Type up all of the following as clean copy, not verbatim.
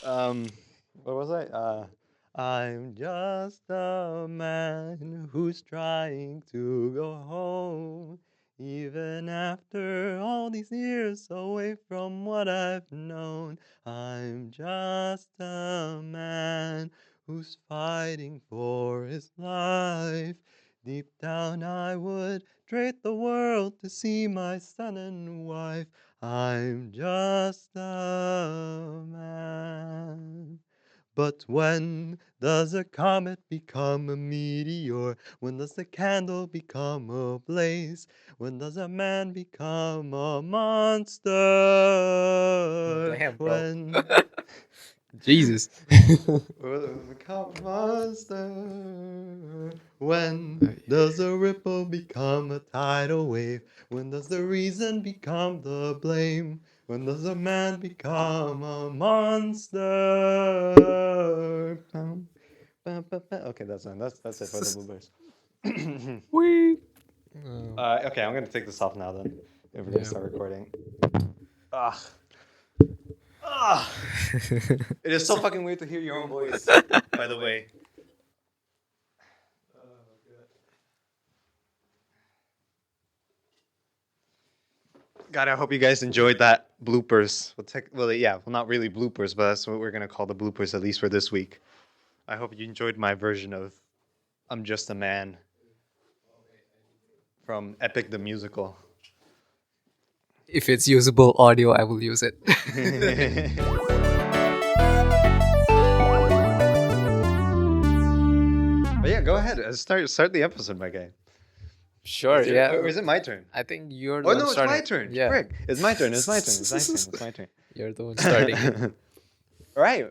Um, what was I? I'm just a man who's trying to go home, even after all these years away from what I've known. I'm just a man who's fighting for his life. Deep down, I would trade the world to see my son and wife. I'm just a man. But when does a comet become a meteor? When does a candle become a blaze? When does a man become a monster? Damn, bro. When Jesus. will it become a monster? When does a ripple become a tidal wave? When does the reason become the blame? When does a man become a monster? Okay, that's it. That's it for the bloopers. Wee. Okay, I'm gonna take this off now then. If we're gonna Yeah. start recording. Ah, ah. It is so fucking weird to hear your own voice. By the way. God, I hope you guys enjoyed that bloopers. Well, not really bloopers, but that's what we're gonna call the bloopers at least for this week. I hope you enjoyed my version of "I'm Just a Man" from Epic the Musical. If it's usable audio, I will use it. But yeah, go ahead. Start the episode, my guy. Sure, yeah. Or is it my turn? I think you're the Oh one no, it's starting. my turn. Yeah. Frick. It's my turn. It's my turn. It's my turn. It's my turn. You're the one starting. All right.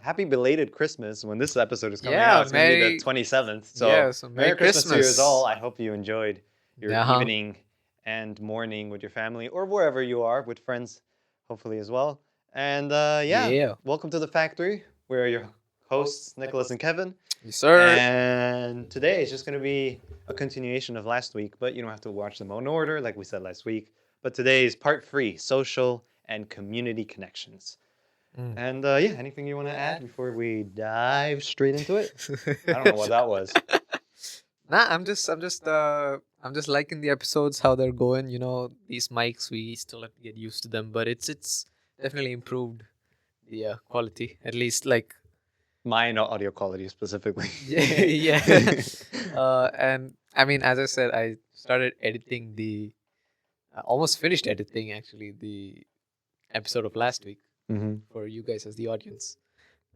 Happy belated Christmas. When this episode is coming Yeah, out, it's gonna be Merry- the 27th. So, Yeah, so Merry to you Christmas. all. I hope you enjoyed your Uh-huh. evening and morning with your family or wherever you are with friends, hopefully as well. And Yeah. welcome to the factory. We're your hosts, Nicholas and Kevin. Yes, sir. And today is just going to be a continuation of last week, but you don't have to watch them in order like we said last week. But today is part 3, social and community connections. Mm. And anything you want to add before we dive straight into it? I don't know what that was. Nah, I'm just liking the episodes, how they're going. You know, these mics, we still have to get used to them, but it's definitely improved the quality. At least, like, Mine audio quality specifically. yeah. And I mean, as I said, I started editing almost finished editing actually the episode of last week Mm-hmm. for you guys as the audience.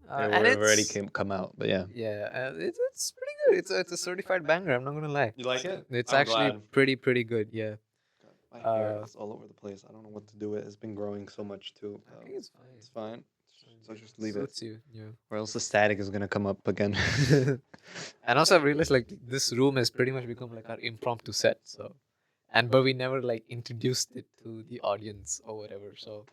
It And would have it's already come out, but yeah. yeah, it's pretty good. It's a certified banger. I'm not gonna lie. You like it? It's I'm actually glad. pretty good. Yeah. My hair Uh, is all over the place. I don't know what to do with it. It's been growing so much too. I think it's fine. It's fine. So just leave it. Suits you. Yeah. Or else the static is gonna come up again. And also, I've realized like this room has pretty much become like our impromptu set. So, but we never like introduced it to the audience or whatever. So,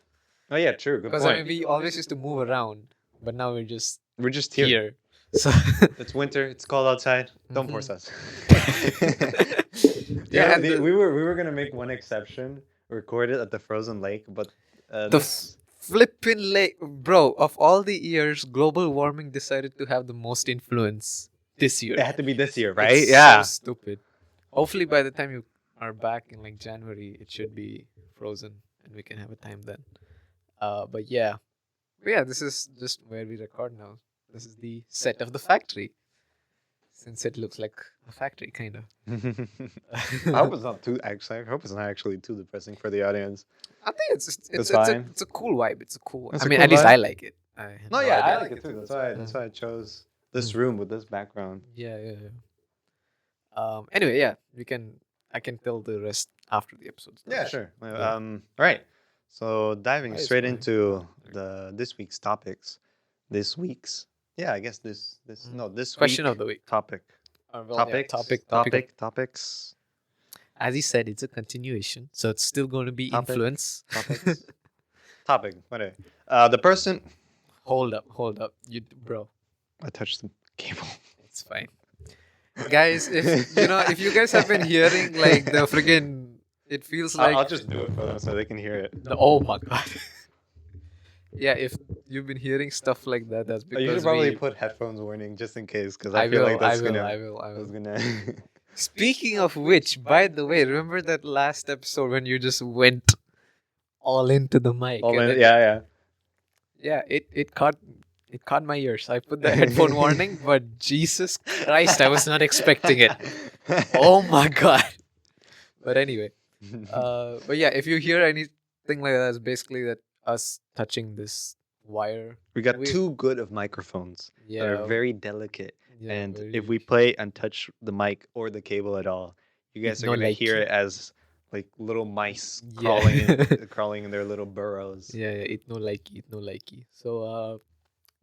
Oh yeah, true. Good because I point. mean, we always used to move around, but now we're just We're just here. here. So, It's winter. It's cold outside. Don't Mhm. force us. Yeah, and we were gonna make one exception, record it at the frozen lake, but the flippin' lake, bro. Of all the years, global warming decided to have the most influence this year. it had to be this year, right? It's Yeah. so stupid. Hopefully, by the time you are back in like January, it should be frozen and we can have a time then. But yeah, this is just where we record now. This is the set of the factory, since it looks like a factory, kind of. I hope it's not too. Actually, I hope it's not actually too depressing for the audience. I think It's fine. it's a cool vibe. It's a cool. It's I a mean, cool at least vibe. I like it. I had No, no yeah, idea. I like it too. That's why I chose this Mm. room with this background. Yeah. Anyway, yeah, I can tell the rest after the episode. Yeah, sure. Yeah. All right. So diving Why is straight my- into this week's topics. This Mm. Question week of the week. topic. Topics. As he said, it's a continuation, so it's still going to be Topic. influence. Topics. Topic. Whatever. The person. Hold up, bro. I touched the cable. It's fine, guys. If you guys have been hearing like the friggin', it feels like I'll just do it for them so they can hear it. oh my god. Yeah, if you've been hearing stuff like that, that's Oh, you should because probably we. put headphones warning just in case, because I I feel like will. I that's will. gonna I will. I that's will. gonna. Speaking of which, by the way, remember that last episode when you just went all into the mic Oh and man, then yeah, yeah, it caught my ears. I put the headphone warning, but Jesus Christ, I was not expecting it. yeah. Oh my god. But anyway, but yeah, if you hear anything like that, it's basically that us touching this wire. We got We too good of microphones that are yeah very delicate, yeah and if very we play and touch the mic or the cable at all, you guys are no gonna hear likey. it as like little mice Yeah. crawling in their little burrows. Yeah, yeah, it no likey. So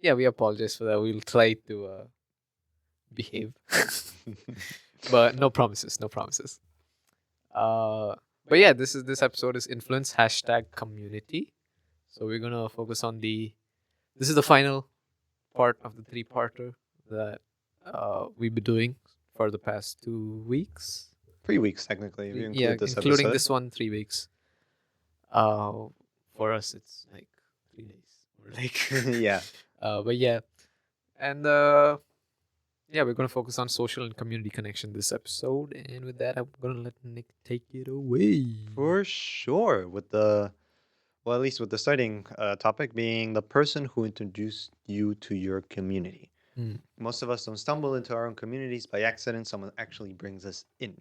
yeah, we apologize for that. We'll try to behave, but no promises, no promises. Uh, but yeah, this episode is influence hashtag community. So we're gonna focus on the. This is the final part of the three-parter that we've been doing for the past 2 weeks. 3 weeks technically, if you Yeah, include this including episode. this one, 3 weeks. Uh, for us, it's like 3 days or like. Yeah. But yeah, and yeah, we're gonna focus on social and community connection this episode. And with that, I'm gonna let Nick take it away. For sure. With the, well, at least with the starting topic being the person who introduced you to your community. Mm. Most of us don't stumble into our own communities by accident. Someone actually brings us in.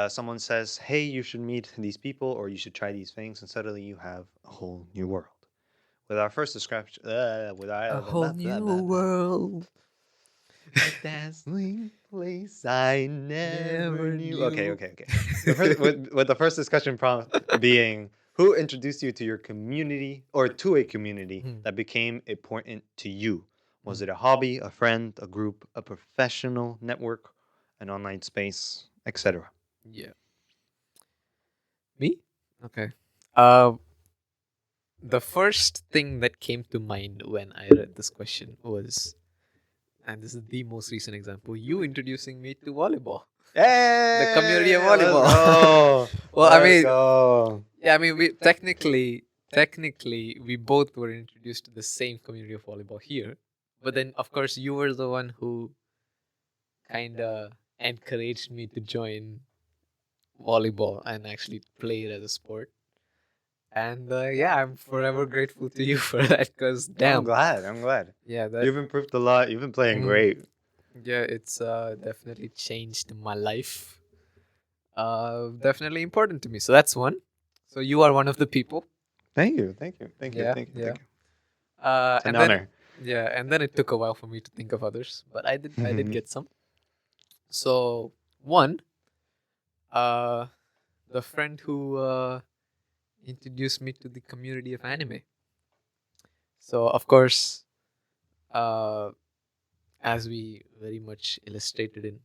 Someone says, hey, you should meet these people or you should try these things, and suddenly you have a whole new world. With our first description, A whole new world. A dazzling place I never knew. Okay. knew. With the first discussion prompt being, who introduced you to your community or to a community Hmm. that became important to you? Was it a hobby, a friend, a group, a professional network, an online space, etc.? Yeah. Me? Okay. The first thing that came to mind when I read this question was, and this is the most recent example, you introducing me to volleyball. Hey, The community of let's volleyball. go. Well, I Let's mean, go. yeah, I mean, we technically, we both were introduced to the same community of volleyball here. But then, of course, you were the one who kind of encouraged me to join volleyball and actually play it as a sport. And yeah, I'm forever grateful to you for that. Because damn, I'm glad. yeah, that You've improved a lot. You've been playing great. yeah, it's definitely changed my life. Definitely important to me. So that's one. So you are one of the people. Thank you. Yeah, Thank you. yeah. It's an And then honor. yeah, and then it took a while for me to think of others, but I did get some. So one, the friend who introduced me to the community of anime. So of course, as we very much illustrated in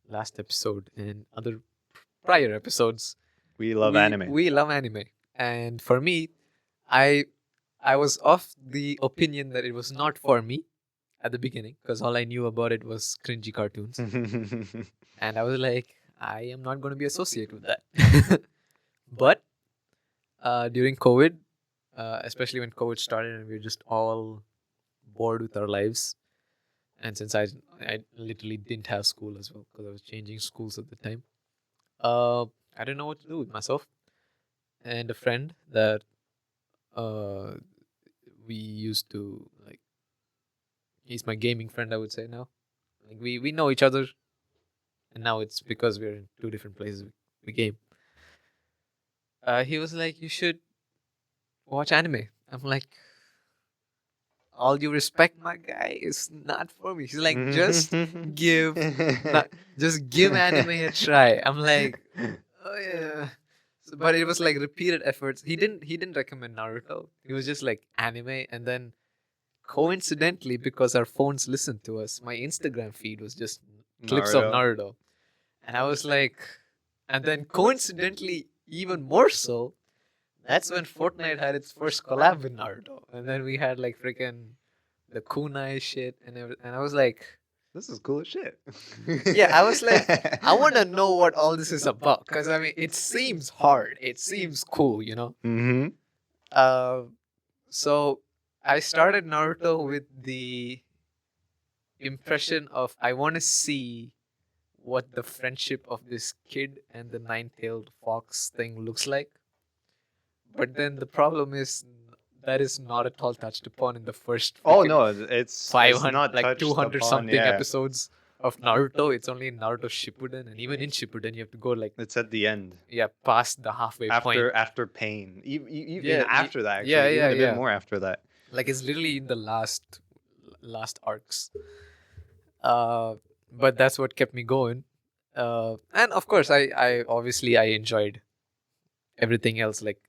last episode and other prior episodes, We love anime. We love anime, and for me, I was of the opinion that it was not for me at the beginning because all I knew about it was cringy cartoons, and I was like, I am not going to be associated with that. But during COVID, especially when COVID started and we were just all bored with our lives, and since I literally didn't have school as well because I was changing schools at the time, I didn't know what to do with myself. And a friend that we used to like, he's my gaming friend, I would say now. Like we know each other, and now it's because we're in two different places we game. He was like, you should watch anime. I'm like, all due respect, my guy, it's not for me. He's like, just give anime a try. I'm like, oh yeah. So, but it was like repeated efforts. He didn't recommend Naruto. He was just like anime, and then coincidentally, because our phones listened to us, my Instagram feed was just clips of Naruto. And I was like, and then coincidentally, even more so, that's when Fortnite had its first collab with Naruto. And then we had like freaking the kunai shit and everything. And I was like, this is cool as shit. yeah, I was like, I want to know what all this is about. Because, I mean, it seems hard. It seems cool, you know? Mm-hmm. So I started Naruto with the impression of I want to see what the friendship of this kid and the nine-tailed fox thing looks like. But then the problem is that is not at all touched upon in the first Oh freaking no, it's 500, not like touched 200 upon. something Yeah, episodes of Naruto. It's only in Naruto Shippuden, and even in Shippuden, you have to go like, it's at the end yeah, past the halfway point. after pain. Even Yeah, after that, yeah, actually, yeah, even a bit yeah. more after that. Like it's literally in the last arcs. Uh, but that's what kept me going. And of course, I obviously I enjoyed everything else, like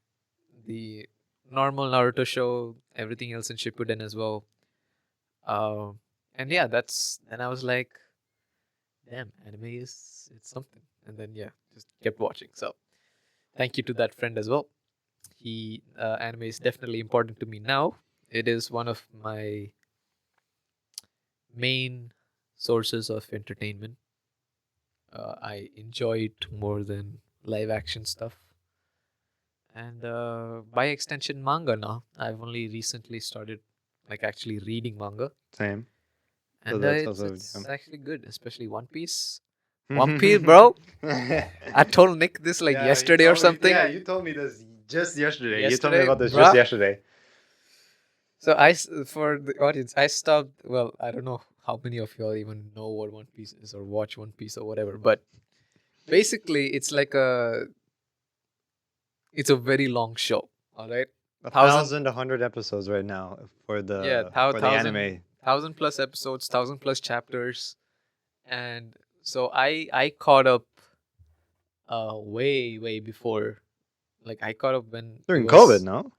the normal Naruto show, everything else in Shippuden as well. And yeah, that's and I was like, damn, anime is it's something. And then yeah, just kept watching. So thank you to that friend as well. He Anime is definitely important to me now. It is one of my main sources of entertainment. I enjoy it more than live action stuff. And by extension, manga now. I've only recently started like actually reading manga. Same. So And that's it's also it's actually good, especially One Piece. One Piece, yeah. bro. I told Nick this like Yeah, you yesterday or told me. something. Yeah, you told me this just yesterday. You told me Yesterday, about this just bruh. yesterday. So for the audience, I stopped. Well, I don't know how many of y'all even know what One Piece is or watch One Piece or whatever. But basically, it's a very long show. All right, A thousand thousand, 100 episodes right now for yeah, the anime. thousand plus episodes, thousand plus chapters, and so I caught up way before. Like I caught up when it During COVID, was no?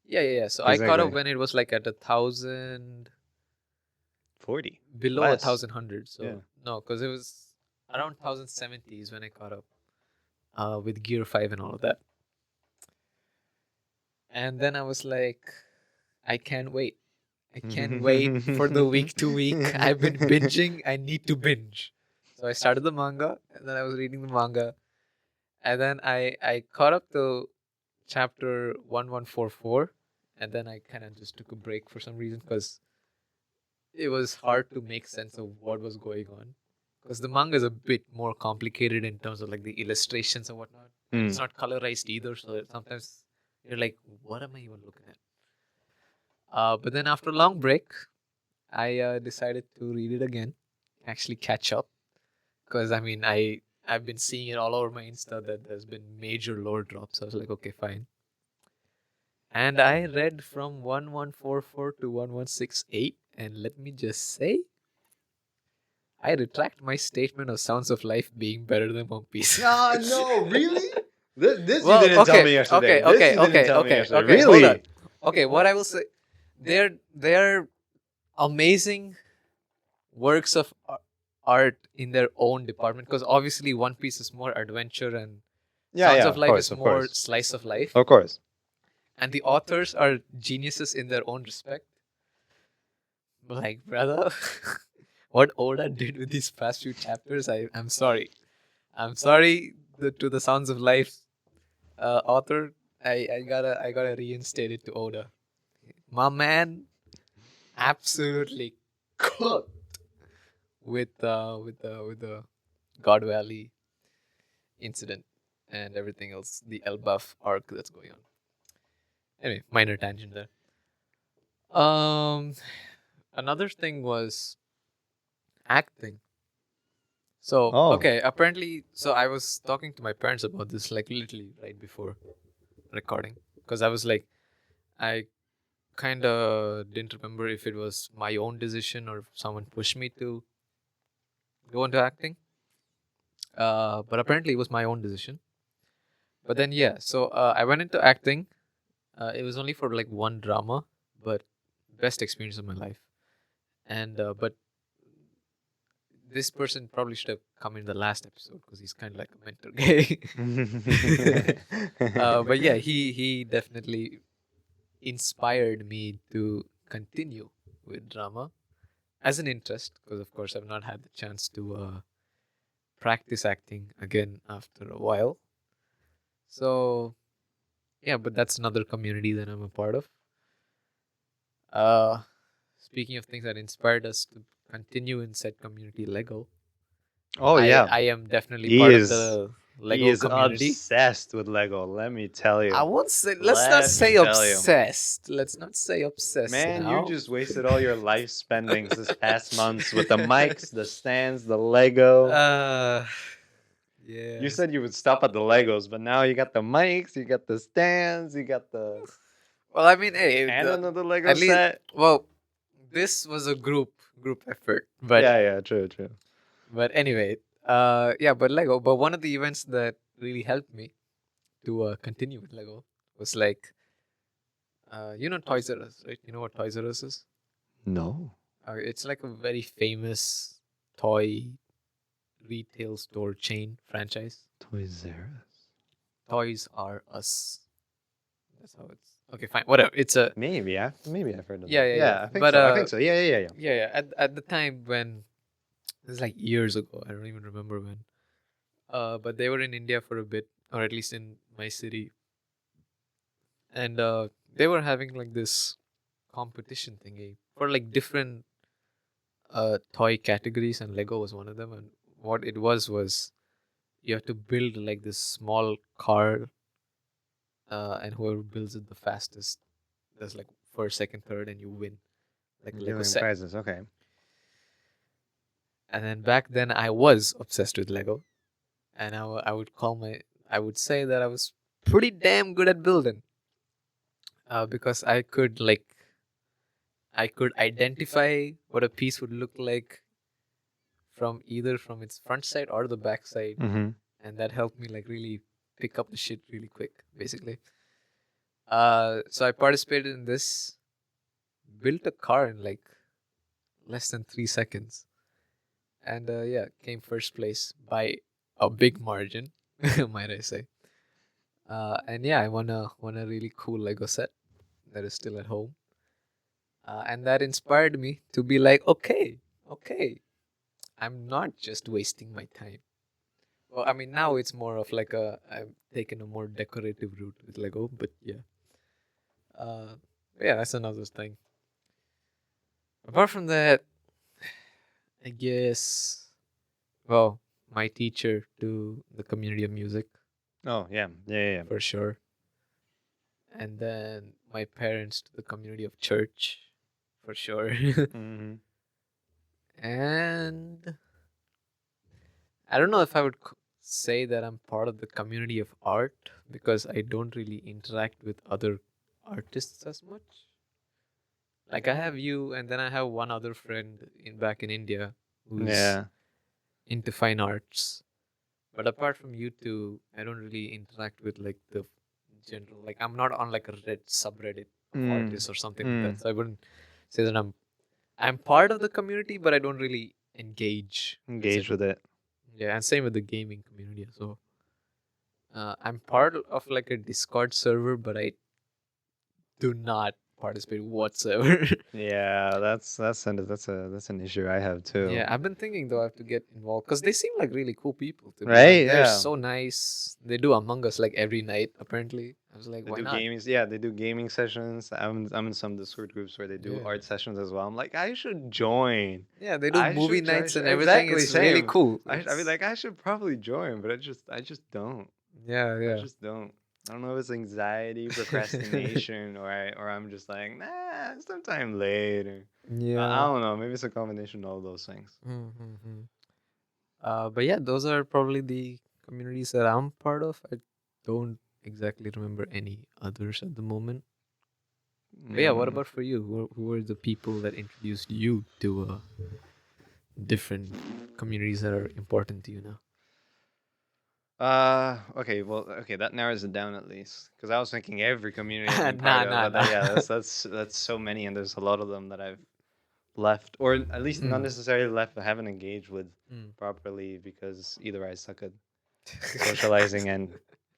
yeah. So I caught up Exactly. when it was like at 1,000 40. below Less. 1,100. So Yeah. no, because it was around 1,070s when I caught up with Gear 5 and all of that. And then I was like, I can't wait. I can't wait for the week to week. I've been binging. I need to binge. So I started the manga, and then I was reading the manga, and then I caught up to chapter 1144, and then I kind of just took a break for some reason because it was hard to make sense of what was going on. Because the manga is a bit more complicated in terms of like the illustrations and whatnot, and it's not colorized either. So sometimes you're like, what am I even looking at? But then after a long break, I decided to read it again, actually catch up, because I mean I've been seeing it all over my Insta that there's been major lore drops. I was like, okay, fine. And I read from 1144 to 1168, and let me just say, I retract my statement of Sounds of Life being better than One Piece. Ah, no, really? This Well, you didn't tell okay, me yesterday. okay, This okay, you didn't okay, tell me okay, yesterday. okay. Hold on. Really? Okay, what I will say, they're amazing works of art in their own department, because obviously One Piece is more adventure and Yeah, Sounds yeah, of of Life course, is of more course. slice of life, Of course. and the authors are geniuses in their own respect. But like, brother, what Oda did with these past few chapters, I'm sorry. I'm sorry to the Sounds of Life author. I gotta reinstate it to Oda. My man, absolutely cooked with the God Valley incident and everything else, the Elbaf arc that's going on. Anyway, minor tangent there. Um, Another thing was acting. So Oh. okay, apparently, so I was talking to my parents about this like literally right before recording, because I was like, I kind of didn't remember if it was my own decision or if someone pushed me to go into acting. But apparently it was my own decision. But then yeah, so I went into acting. It was only for like one drama, but best experience of my life. And but this person probably should have come in the last episode because he's kind of like a mentor guy. But yeah, he definitely inspired me to continue with drama as an interest, because of course I've not had the chance to practice acting again after a while. So yeah, but that's another community that I'm a part of. Uh, Speaking of things that inspired us to continue in said community, Lego. Oh I yeah, I am definitely he part of is. the He Lego is community. obsessed with Lego. Let me tell I you. won't say. Let's not Let me say tell you. obsessed. Let's not say obsessed Man, you now. just wasted all your life spendings this past months with the mics, the stands, the Lego. Yeah. You said you would stop at the Legos, but now you got the mics, you got the stands, you got the Well, I mean, hey, and another Lego at least, set. well, this was a group effort, but Yeah, true, true. anyway, yeah, but Lego. But one of the events that really helped me to continue with Lego was like, Toys R Us, right? You know what Toys R Us is? No. It's like a very famous toy retail store chain franchise. Toys R Us. Toys R Us. That's how it's. Okay, fine, whatever. It's a Maybe I've heard of yeah, that. yeah, yeah. Yeah, I think But so. I think so. Yeah. yeah, yeah. At the time when this is like years ago, I don't even remember when. But they were in India for a bit, or at least in my city, and they were having like this competition thingy for like different toy categories, and Lego was one of them. And what it was you have to build like this small car, and whoever builds it the fastest, there's like first, second, third, and you win like a Lego Giving set. prizes. Okay. And then back then, I was obsessed with Lego, and I would I would say that I was pretty damn good at building, because I could identify what a piece would look like from either from its front side or the back side, Mm-hmm. and that helped me like really pick up the shit really quick, basically. So I participated in this, built a car in like less than 3 seconds, and yeah, came first place by a big margin, might I say. And yeah, I won a really cool Lego set that is still at home, and that inspired me to be like, okay, I'm not just wasting my time. Well, I mean, now it's more of like I've taken a more decorative route with Lego, but yeah, uh, yeah, that's another thing. Apart from that, I guess, well, my teacher to the community of music Oh yeah. for sure, and then my parents to the community of church for sure, Mm-hmm. and I don't know if I would say that I'm part of the community of art because I don't really interact with other artists as much. Like I have you, and then I have one other friend in back in India who's Yeah. into fine arts. But apart from you two, I don't really interact with like the general. Like I'm not on like a red subreddit of Mm. artists or something like that. Mm. So I wouldn't say that I'm part of the community, but I don't really engage with it. Engage with it. Yeah, and same with the gaming community. So I'm part of like a Discord server, but I do not participate whatsoever. Yeah, that's an issue I have too. Yeah, I've been thinking though I have to get involved because they seem like really cool people. To be honest, Right? they're Yeah. so nice. They do Among Us like every night. Apparently, I was like, They why do not? gaming. Yeah, they do gaming sessions. I'm in some Discord groups where they do Yeah, art sessions as well. I'm like, I should join. yeah. They do I movie should try. nights and everything. Exactly It's really same. cool. I mean, It's like, I should probably join, but I just don't. yeah, I yeah, just don't. I don't know if it's anxiety, procrastination, or I'm just like, nah, sometime later. I yeah. don't know. Maybe it's a combination of all those things. Mm-hmm. But yeah, those are probably the communities that I'm part of. I don't exactly remember any others at the moment. But yeah, what Mm. about for you? Who were the people that introduced you to different communities that are important to you now? Okay, well, okay, that narrows it down at least. Because I was thinking every community I've been part Nah, of, nah, but nah. yeah, that's so many, and there's a lot of them that I've left, or at least not Mm, necessarily left, but haven't engaged with mm. properly because either I suck at socializing and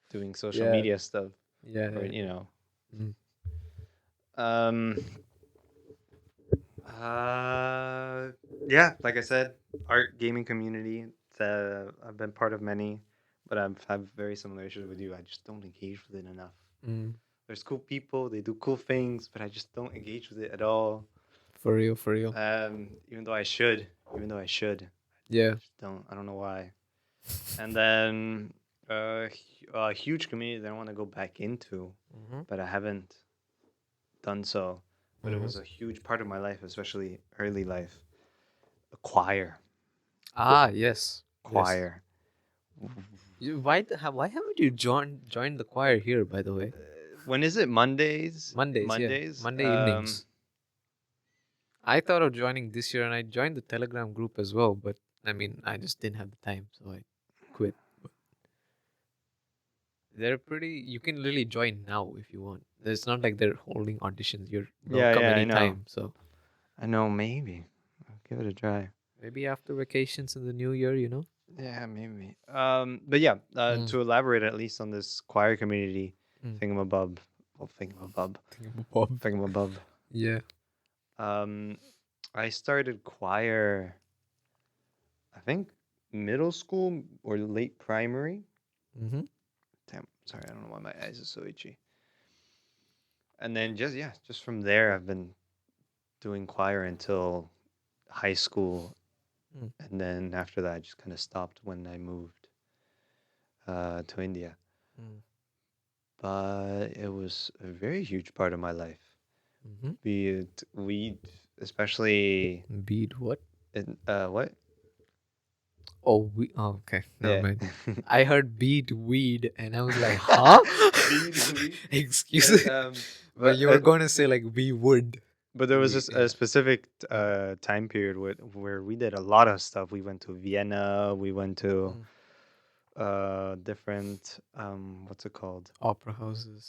doing social Yeah, media stuff, yeah, or yeah. Mm. um, uh, yeah, like I said, art gaming community. I've been part of many, but I've have very similar issues with you. I just don't engage with it enough. Mm. There's cool people. They do cool things, but I just don't engage with it at all. For real, for real. Even though I should. Even though I should. Yeah. I just don't. I don't know why. And then a huge community that I want to go back into, Mm-hmm. but I haven't done so. But it Mm-hmm. was a huge part of my life, especially early life. A choir. Ah, yes. Yes. Choir. Why haven't you joined the choir here, by the way? When is it? Mondays? Mondays, yeah. Mondays? Monday evenings. I thought of joining this year and I joined the Telegram group as well, but I mean, I just didn't have the time, so I quit. But they're pretty, you can really join now if you want. It's not like they're holding auditions. You're welcome I know. anytime. So I know, maybe. I'll give it a try. maybe after vacations in the new year, you know? Yeah, maybe. But yeah, to elaborate at least on this choir community Mm. thingamabob. Well, thingamabob. Thingamabob. Thingamabob. Yeah. I started choir, I think, middle school or late primary. Mm-hmm. Damn, sorry, I don't know why my eyes are so itchy. And then just from there, I've been doing choir until high school. Mm. And then after that, I just kind of stopped when I moved to India. Mm. But it was a very huge part of my life. Mm-hmm. Be it weed, especially Bead what? in, what? Oh, okay. Never Yeah. mind. I heard bead weed and I was like, huh? Bead weed. Excuse me. But you were going to say like we would. But there was We- just yeah. a specific time period where we did a lot of stuff. We went to Vienna. We went to different what's it called? Opera houses.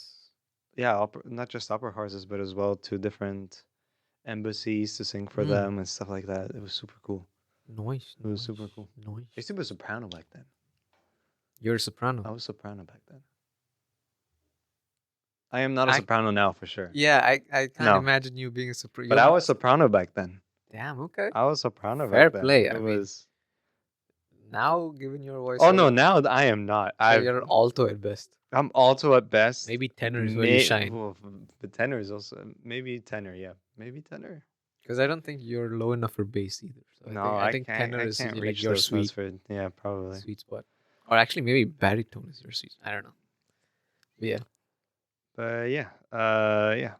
Yeah, not just opera houses, but as well to different embassies to sing for Mm. them and stuff like that. It was super cool. Noise. It was super cool. Noise. I used to be a soprano back then. You're a soprano. I was soprano back then. I am not a I- soprano now for sure. Yeah, I can't No. imagine you being a soprano. But I was soprano back then. Damn, okay. I was soprano Fair back then. play. It I mean, was. now, given your voice, Oh no! Now I am not. so you're alto at best. I'm alto at best. Maybe tenor is where you shine. Well, the tenor is also maybe tenor. Yeah, maybe tenor. Because I don't think you're low enough for bass either. So No, I think can't. tenor I is can't like reach your those notes sweet for. Yeah, probably. sweet spot. Or actually, maybe baritone is your sweet. I don't know. But yeah. But yeah, yeah.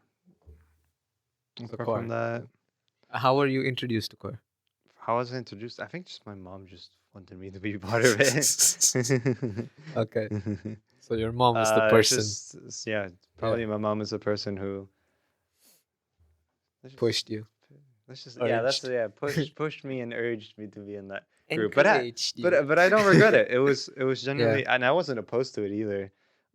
So Apart choir. from that, How were you introduced to choir? how was I introduced? I think just my mom just wanted me to be part of it. Okay. So your mom is the It's person yeah, probably my mom is the person who pushed you. Let's just Urged. pushed me and urged me to be in that group. Encouraged you. But I don't regret it. It was genuinely, and I wasn't opposed to it either.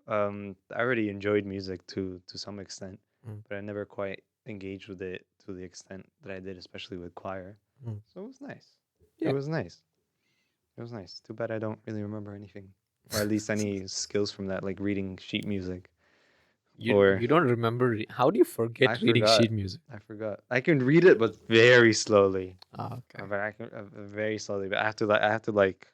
I already enjoyed music to some extent, Mm. but I never quite engaged with it to the extent that I did, especially with choir. Mm. So it was nice. Yeah. It was nice. It was nice. Too bad I don't really remember anything, or at least any skills from that, like reading sheet music. You don't remember. How do you forget I reading forgot. sheet music? I forgot. I can read it, but very slowly. Ah, okay. But I can very slowly. But I have to like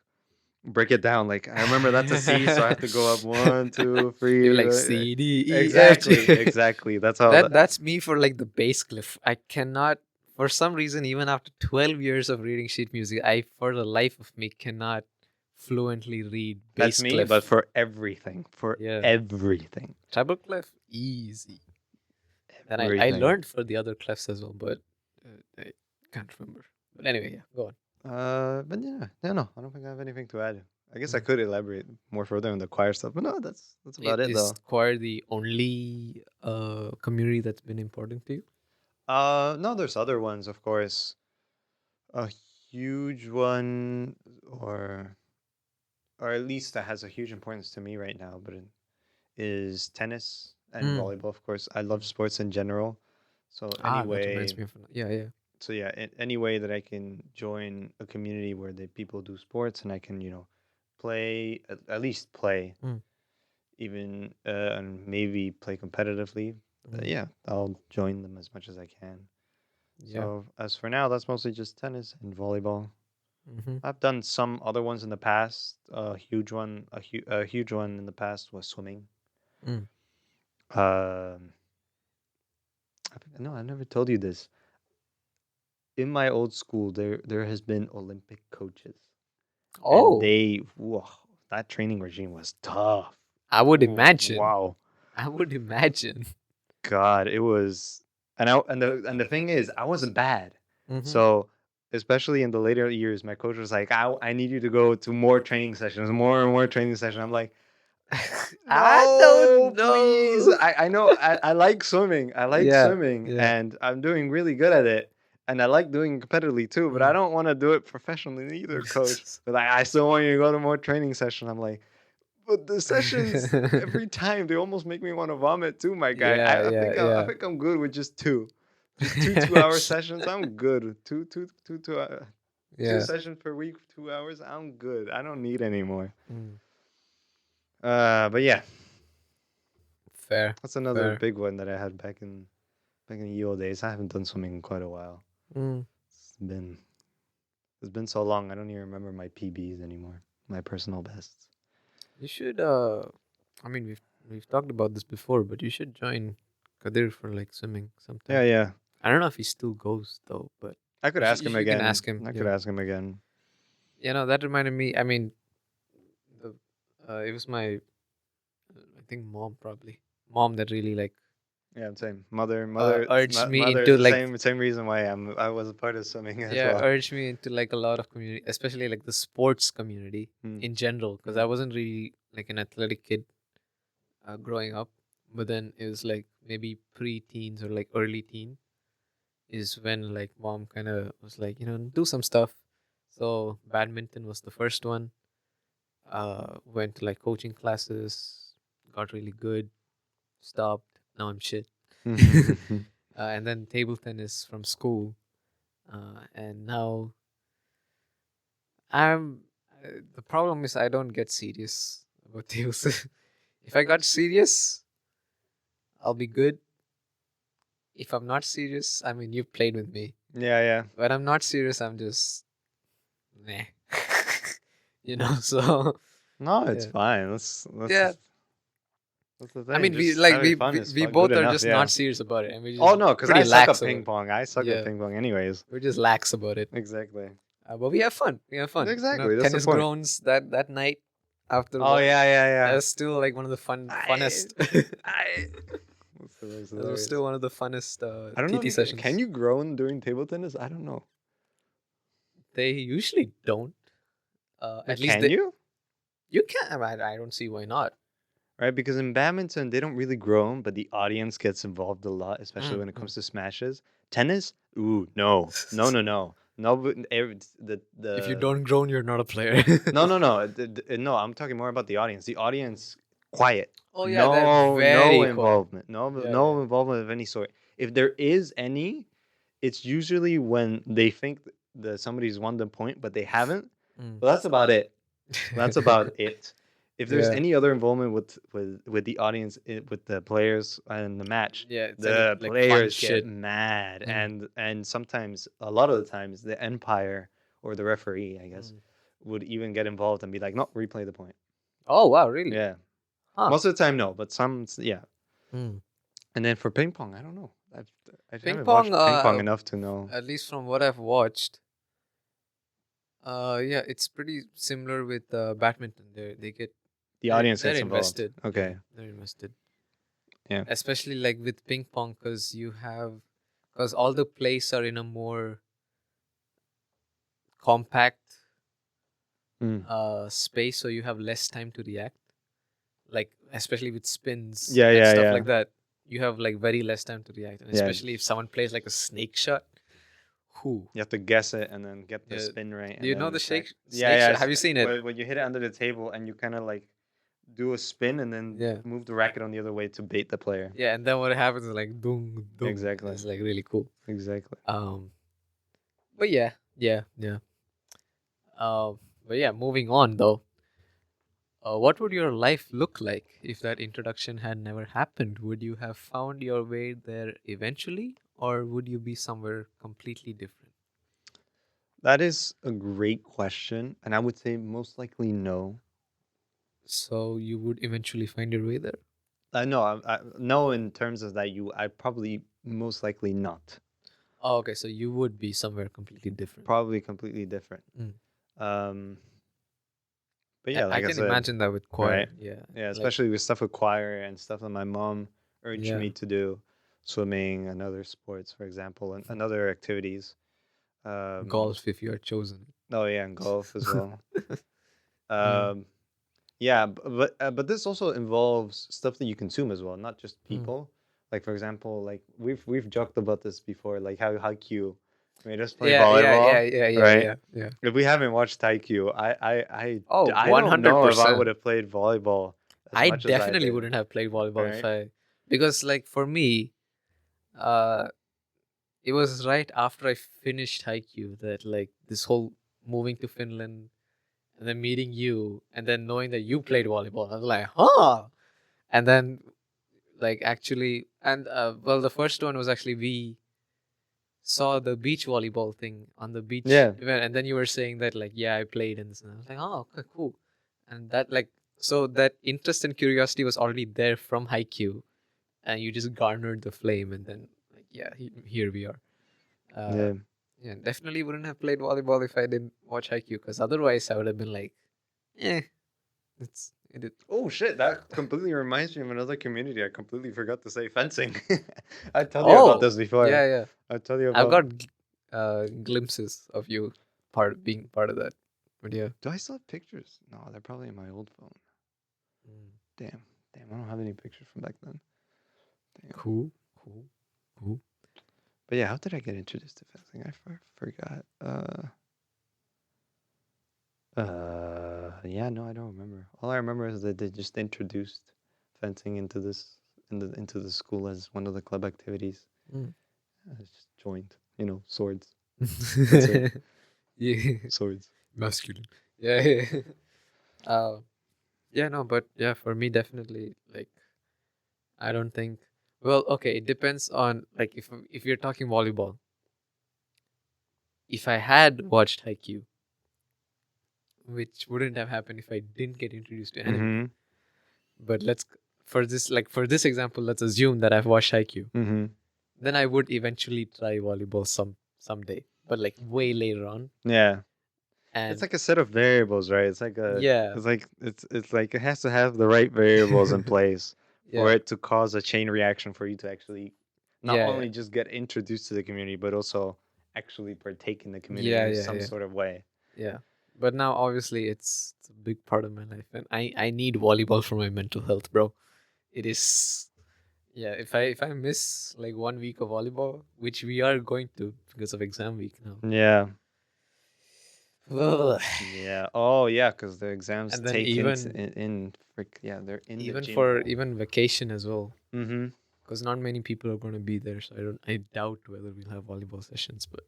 break it down. Like I remember that's a C, so I have to go up 1, 2, 3. You're like C, D, E, Exactly, F, G. exactly. That's how. That's me for like the bass cliff. I cannot, for some reason, even after 12 years of reading sheet music, I for the life of me cannot fluently read bass That's me, cliff. but for everything, Yeah. everything. Treble clef, easy. And I Everything. learned for the other clefs as well, but I can't remember. But anyway, yeah, go on. But yeah, no, I don't think I have anything to add. I guess I could elaborate more further on the choir stuff, but no, that's about it though. Is choir the only community that's been important to you? No, there's other ones, of course. A huge one, or at least that has a huge importance to me right now, but it is tennis and Mm. volleyball, of course. I love sports in general. So That anyway, reminds me of yeah. so yeah, any way that I can join a community where the people do sports and I can, play at least play, Mm. even and maybe play competitively. Mm. Yeah, I'll join them as much as I can. Yeah. So as for now, that's mostly just tennis and volleyball. Mm-hmm. I've done some other ones in the past. A huge one in the past was swimming. Mm. Um, no, I never told you this. In my old school, there has been Olympic coaches, and Oh, they, whoa, that training regime was tough. I would Ooh, imagine. wow, I would imagine. God, it was, and the thing is, I wasn't bad, Mm-hmm. so especially in the later years, my coach was like, I need you to go to more training sessions, more and more training sessions. I'm like, I don't no, please. know. I know I like swimming. I like Yeah, swimming yeah. and I'm doing really good at it. And I like doing it competitively too, but I Mm. don't want to do it professionally either, coach. But I still want you to go to more training sessions. I'm like, but the sessions every time they almost make me want to vomit too, my guy. Yeah, I yeah, think I yeah. think I'm good with just two. Just two 2 hour sessions. I'm good. Two Yeah. sessions per week, 2 hours. I'm good. I don't need any more. Mm. But yeah, Fair, that's another fair. big one that I had back in the old days. I haven't done swimming in quite a while. Mm. It's been it's been so long. I don't even remember my PBs anymore. My personal bests. You should. I mean, we've talked about this before, but you should join Kadir for like swimming Yeah, sometime. yeah. I don't know if he still goes though, but I could ask him you can again. ask him. I could Yeah. ask him again. That reminded me. I mean, the it was my I think mom probably mom that really like Yeah, same. Mother, urged me mother is into the like same reason why I was a part of swimming as yeah well. urged me into like a lot of community, especially like the sports community Hmm. in general, because I Hmm. wasn't really like an athletic kid growing up, but then it was like maybe pre-teens or like early teen is when like mom kind of was like, do some stuff. So badminton was the first one. Went to like coaching classes, got really good, stopped. Now I'm shit. And then table tennis from school. And now I'm. The problem is I don't get serious about table tennis. If I got serious, I'll be good. If I'm not serious, I mean, you've played with me. Yeah, yeah. When I'm not serious, I'm just nah. So No, it's yeah. fine. That's Yeah. that's the I thing. mean, we Just like having fun is we good both are enough. just not Yeah. serious about it, and we're Oh just no, because I pretty suck lax at about ping it. pong. I suck at Yeah, ping pong, anyways. we're just lax about it. Exactly. But we have fun. We have fun. Exactly. That's the Tennis point. grounds that night after Oh work. yeah, yeah, yeah. That's still like one of the I, funnest. I. That's That was hilarious. still one of the funnest I don't know if TT you can sessions. you groan during table tennis? I don't know. They usually don't. At Like, least can they. you? You can. I don't see why not. Right, because in badminton they don't really groan, but the audience gets involved a lot, especially Mm, when it mm. comes to smashes. Tennis? Ooh, no, no, no, no, no. But If you the don't groan, you're not a player. no, no, no, no. I'm talking more about the audience. The audience, quiet. Oh yeah, they're No very quiet. involvement. No, Yeah, yeah. no involvement of any sort. If there is any, it's usually when they think that somebody's won the point, but they haven't. Mm. But that's about it. That's about it. If there's Yeah. any other involvement with the audience, with the players and the match, Yeah, it's any the like fun players get shit. mad, Mm. and sometimes, a lot of the times, the umpire or the referee, I guess, Mm. would even get involved and be like, "No, replay the point." Oh wow, really? Yeah, Huh. most of the time, no, but yeah. Mm. And then for ping pong, I don't know. I Ping haven't pong, watched ping pong enough to know. at least from what I've watched, yeah, it's pretty similar with badminton. They get The audience they're gets involved. invested. Yeah, Okay. they're invested. Yeah. Especially like with ping pong, because all the plays are in a more compact Mm. space, so you have less time to react. Like especially with spins Yeah, and yeah, stuff yeah. like that, you have like very less time to react, and Yeah. especially if someone plays like a snake shot. Who? You have to guess it and then get the Yeah. spin right. Do And you know then the attack. Yeah, snake yeah. shot? Have you seen it? When you hit it under the table and you kind of like do a spin and then Yeah. move the racket on the other way to bait the player. Yeah, and then what happens is like dung dung. Exactly. It's like really cool. Exactly. But yeah. But yeah, moving on though. What would your life look like if that introduction had never happened? Would you have found your way there eventually, or would you be somewhere completely different? That is a great question. And I would say most likely no. So you would eventually find your way there. No, no. In terms of that, I probably most likely not. Oh, okay, so you would be somewhere completely different. Probably completely different. Mm. Um, but yeah, I like I can said, imagine that with right? choir. Yeah, Yeah, like especially with stuff with choir and stuff that my mom urged yeah, me to do, swimming and other sports, for example, and other activities. Um, golf if you are chosen. oh yeah, and golf as well. Mm. Um, yeah, but this also involves stuff that you consume as well, not just Mm. people. Like for example, like we've joked about this before, like how Haikyuu made us play Yeah, yeah, yeah, volleyball, yeah, yeah, right? yeah, yeah. If we haven't watched Haikyuu, Oh, I don't know if I would 100%. have played volleyball as I much as I definitely did, wouldn't have played volleyball if right? I, because like for me, uh, it was right after I finished Haikyuu that like this whole moving to Finland and then meeting you and then knowing that you played volleyball. I was like, huh. And then like actually, and well, the first one was actually we saw the beach volleyball thing on the beach Yeah, event, and then you were saying that like, yeah, I played and this, and I was like, oh, okay, cool. And that like, so that interest and curiosity was already there from Haikyuu, and you just garnered the flame, and then like, yeah, here we are. Uh, yeah. yeah, definitely wouldn't have played volleyball if I didn't watch Haikyuu, because otherwise I would have been like, eh, it's it. Oh shit, that completely reminds me of another community. I completely forgot to say fencing. I told you about Oh, this before. yeah, yeah. I told you I've about. got glimpses of you being part of that. But yeah. Do I still have pictures? No, they're probably in my old phone. Mm. Damn, damn, I don't have any pictures from back then. Damn. Cool, cool, cool. But yeah, how did I get introduced to fencing? I forgot. Yeah, no, I don't remember. All I remember is that they just introduced fencing into the school as one of the club activities. Mm. I just joined, swords. That's it. Yeah, Swords. masculine. Yeah, yeah. Uh, yeah, no, but yeah, for me, definitely, like, I don't think. Well, okay, it depends on like if you're talking volleyball. If I had watched Haikyuu, which wouldn't have happened if I didn't get introduced to anime. Mm-hmm. But let's for this example, let's assume that I've watched Haikyuu. Mm-hmm. Then I would eventually try volleyball someday, but like way later on. Yeah. It's And like a set of variables, right? yeah, It's like it has to have the right variables in place for yeah, it to cause a chain reaction for you to actually not yeah, yeah, only just get introduced to the community, but also actually partake in the community yeah, in yeah, some yeah, sort of way. yeah. But now, obviously, it's a big part of my life, and I need volleyball for my mental health, bro. It is. Yeah, if I miss like 1 week of volleyball, which we are going to because of exam week now. Yeah. Ugh. Yeah. Oh, yeah, because the exams And then take even yeah, they're in the even gym for hall. even vacation as well, Mm-hmm. because not many people are going to be there, so I doubt whether we'll have volleyball sessions. But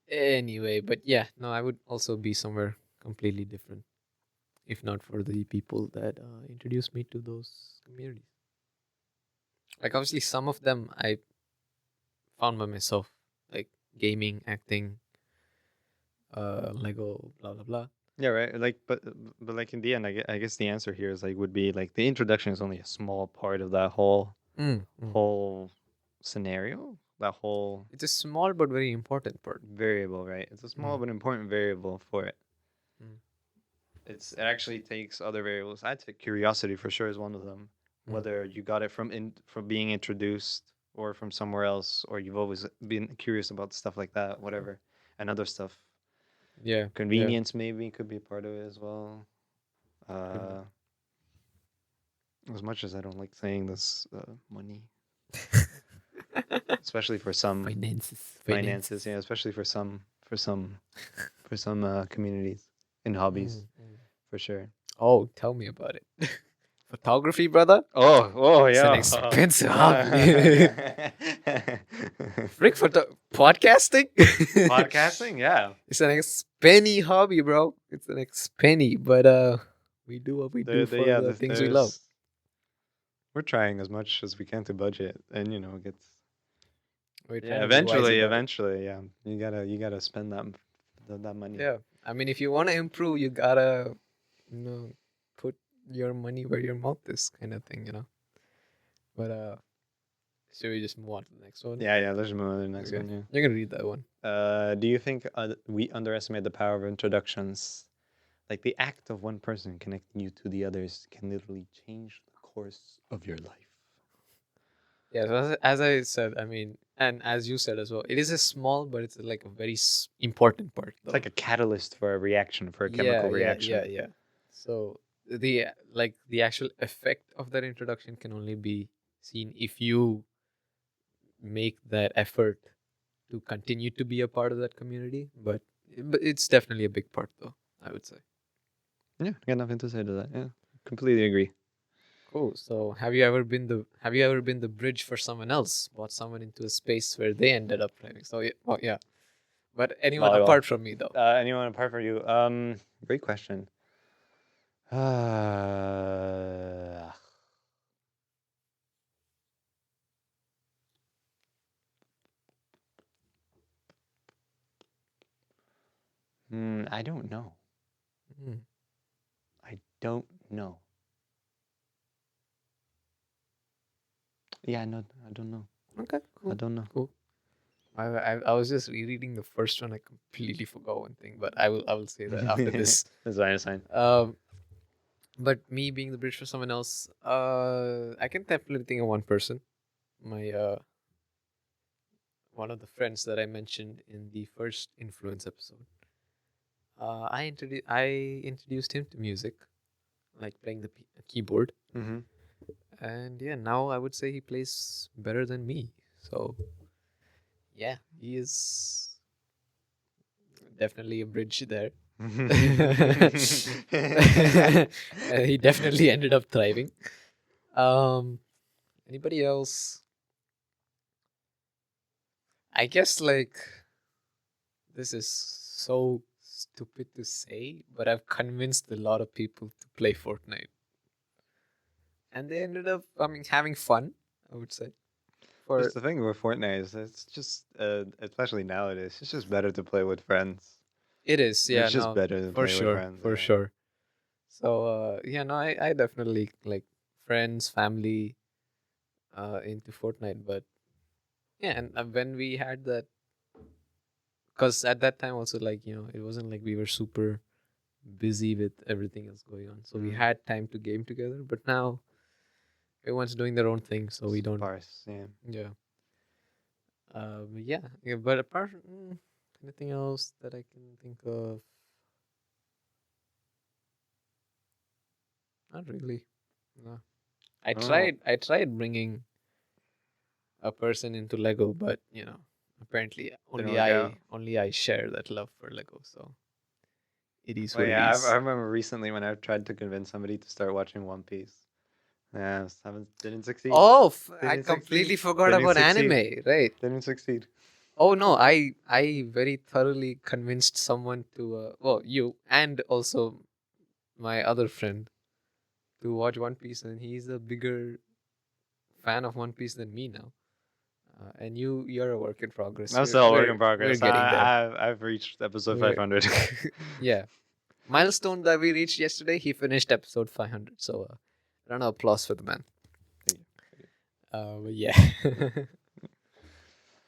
anyway, but yeah, no, I would also be somewhere completely different if not for the people that introduced me to those communities. Like obviously, some of them I found by myself, like gaming, acting, Lego, blah blah blah. Yeah, right. Like, but like in the end, I guess the answer here is like would be like the introduction is only a small part of that Mm, mm. whole scenario, that whole It's a small but very important part. variable, right? It's a small Mm, but important variable for it. mm, It actually takes other variables. I'd say curiosity for sure is one of them. mm. Whether you got it from being introduced or from somewhere else, or you've always been curious about stuff like that, whatever, and other stuff. Yeah, yeah. Convenience maybe could be a part of it as well. Could be. Uh, as much as I don't like saying this, money, especially for some Finances, finances, yeah, especially for some communities and hobbies, Mm, mm. for sure. Oh, tell me about it. Photography, brother. Oh, It's an yeah. expensive hobby. Yeah. Frick podcasting. Podcasting, yeah. It's an expenny hobby, bro. It's an expenny, but we do what we do for Yeah, the things we love. there's we're trying as much as we can to budget, and it gets We're trying yeah. to be wise about it. Eventually, yeah. You gotta spend that money. Yeah, I mean, if you want to improve, you gotta, you know, put your money where your mouth is, kind of thing, But should we just move on to the next one? Yeah, let's move on to the next Okay. one. Yeah. You're gonna read that one. Do you think we underestimate the power of introductions? Like the act of one person connecting you to the others can literally change the course of your life. Yeah, so as I said, I mean, and as you said as well, it is a small, but it's like a very important part, though. It's like a catalyst for a reaction, for a yeah, chemical reaction. yeah. So the actual effect of that introduction can only be seen if you make that effort to continue to be a part of that community. But it's definitely a big part, though, I would say. Yeah, I got nothing to say to that. Yeah, completely agree. Cool. So have you ever been the bridge for someone else? Brought someone into a space where they ended up thriving. So yeah, well, yeah. But anyone Volleyball. apart from me, though. Anyone apart from you? Great question. I don't know. Mm. I don't know. Yeah, no, I don't know. Okay, cool. I don't know. Cool. I was just rereading the first one. I completely forgot one thing, but I will say that after this. That's fine. That's fine. But me being the bridge for someone else, I can definitely think of one person. My one of the friends that I mentioned in the first influence episode. I introduced him to music, like playing the keyboard, Mm-hmm. and yeah, now I would say he plays better than me. So yeah, he is definitely a bridge there. He definitely ended up thriving. Anybody else? I guess like this is so stupid to say, but I've convinced a lot of people to play Fortnite. And they ended up, I mean, having fun, I would say. For Just the thing with Fortnite is it's just, especially nowadays, it's just better to play with friends. it is, yeah, It's just no, better to for play with sure, friends. for yeah. sure. So yeah, no, I definitely like friends, family, into Fortnite, but yeah, and when we had that, because at that time also like it wasn't like we were super busy with everything else going on, so we had time to game together. But now everyone's doing their own thing, so we don't. Sparse, yeah. Yeah. But yeah. But apart from anything else that I can think of, not really. No. I Oh. tried. I tried bringing a person into Lego, but apparently Didn't work out. only I share that love for Lego. So it is Well, what it yeah, is. I remember recently when I tried to convince somebody to start watching One Piece. Yeah, didn't succeed. Oh, I Didn't completely succeed. forgot Didn't about succeed. anime. Right. Didn't succeed. Oh no, I very thoroughly convinced someone to well, you and also my other friend to watch One Piece, and he's a bigger fan of One Piece than me now. And you're a work in progress. I'm still a work in We're progress. getting there. I've reached episode We're- 500. Yeah, milestone that we reached yesterday. He finished episode 500. So round of applause for the man. Thank you. But yeah.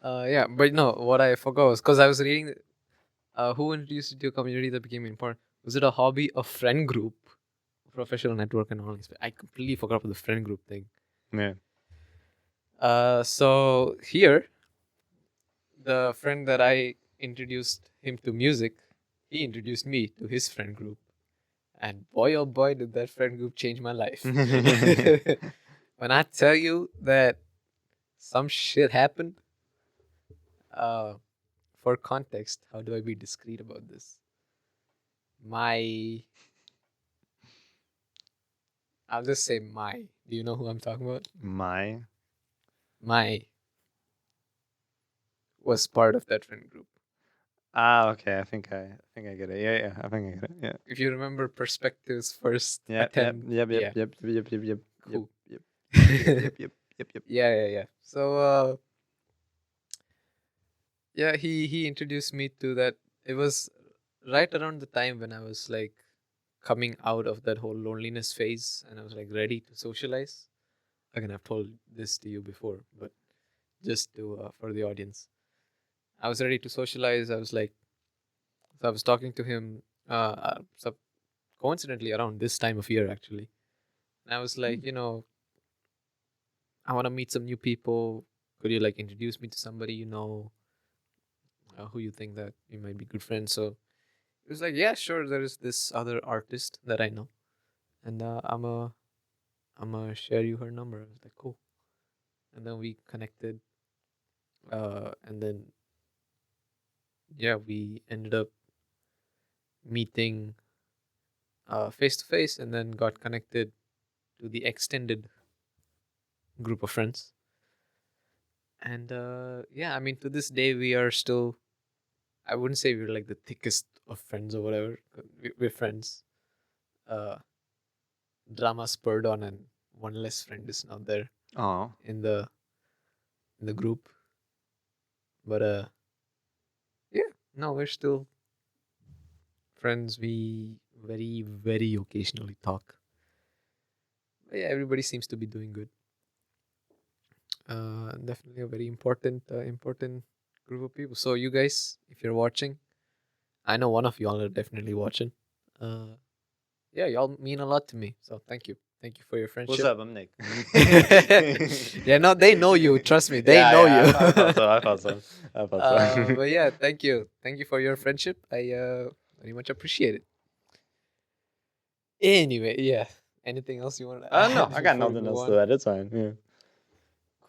Yeah, but no, what I forgot was because I was reading. Who introduced you to a community that became important? Was it a hobby, a friend group, professional network, and all this? I completely forgot about the friend group thing. Yeah. So here, the friend that I introduced him to music, he introduced me to his friend group, and boy oh boy did that friend group change my life. When I tell you that some shit happened, for context, how do I be discreet about this? I'll just say my. Do you know who I'm talking about? My. My was part of that friend group. Okay. I think I get it. Yeah. I think I get it. Yeah. If you remember Perspective's first Yep. attempt. Yep. Yeah. Cool. Yep. Yeah. So yeah, he introduced me to that. It was right around the time when I was like coming out of that whole loneliness phase, and I was like ready to socialize. Again, I've told this to you before, but just to for the audience, I was ready to socialize. I was like, so I was talking to him, so coincidentally around this time of year actually, and I was like, I want to meet some new people. Could you like introduce me to somebody who you think that you might be good friends? So it was like, yeah, sure. There is this other artist that I know, and I'm gonna share you her number. I was like, cool. And then we connected, and then yeah, we ended up meeting face to face, and then got connected to the extended group of friends. And yeah, I mean, to this day, we are still. I wouldn't say we're like the thickest of friends or whatever. We're friends. Uh, Drama spurred on, and one less friend is now there Oh, in the group. But yeah, no, we're still friends. We very very occasionally talk. But yeah, everybody seems to be doing good. Definitely a very important group of people. So you guys, if you're watching, I know one of y'all are definitely watching. Uh, yeah, y'all mean a lot to me. So thank you for your what's friendship. up? I'm Nick. Yeah, no, they know you. Trust me, they Yeah, know yeah, you. I thought so. I thought so. I thought so. But yeah, thank you for your friendship. I very much appreciate it. Anyway, yeah. Anything else you want to No, add I got before we nothing move else on? to add. It's fine. Yeah.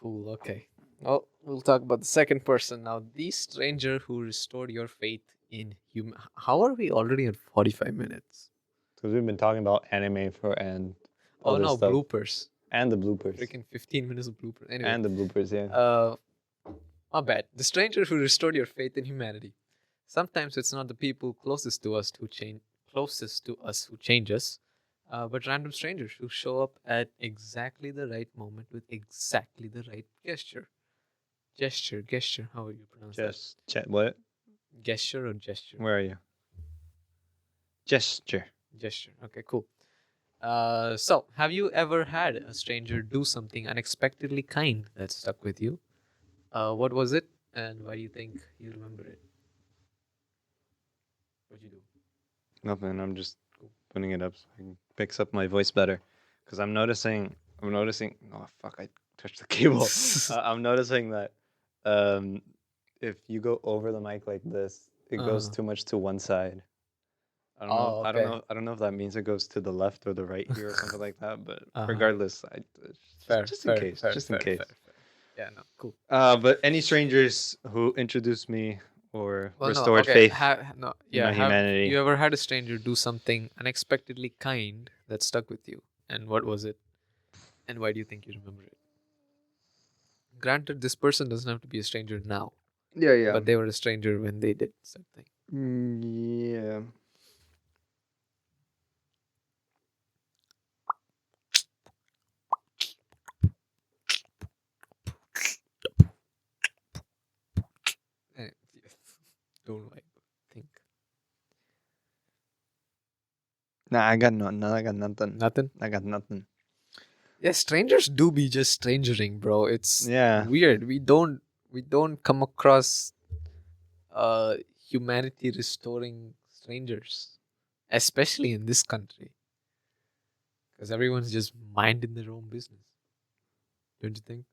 Cool. Okay. Well, we'll talk about the second person now. The stranger who restored your faith in human. How are we already at 45 minutes? Because we've been talking about anime and Oh other no, stuff. bloopers. And the bloopers. Freaking 15 minutes of bloopers. Anyway. And the bloopers, yeah. My bad. The stranger who restored your faith in humanity. Sometimes it's not the people closest to us who change us, but random strangers who show up at exactly the right moment with exactly the right gesture. Gesture. How would you pronounce that? Just chat. What? Gesture or gesture? Where are you? Gesture. Gesture. Okay, cool. So, have you ever had a stranger do something unexpectedly kind that stuck with you? What was it, and why do you think you remember it? What'd you do? Nothing. I'm just putting it up so I can fix up my voice better. Because I'm noticing. Oh fuck! I touched the cable. I'm noticing that if you go over the mic like this, it goes too much to one side. I don't know. Oh, I don't okay. know. I don't know if that means it goes to the left or the right here or something like that. But Uh-huh. regardless, Fair, just in case. fair. Yeah, no, cool. But any strangers who introduced me or Well, no, restored okay. faith No, in yeah. my Have humanity. you ever had a stranger do something unexpectedly kind that stuck with you? And what was it? And why do you think you remember it? Granted, this person doesn't have to be a stranger now, Yeah, yeah. but they were a stranger when they did something. Yeah. Eh, Don't like think Nah, I got nothing. I got nothing. nothing. I got nothing. Yeah, strangers do be just strangering, bro. It's Yeah. weird. We don't come across humanity restoring strangers, especially in this country, because everyone's just minding their own business. Don't you think?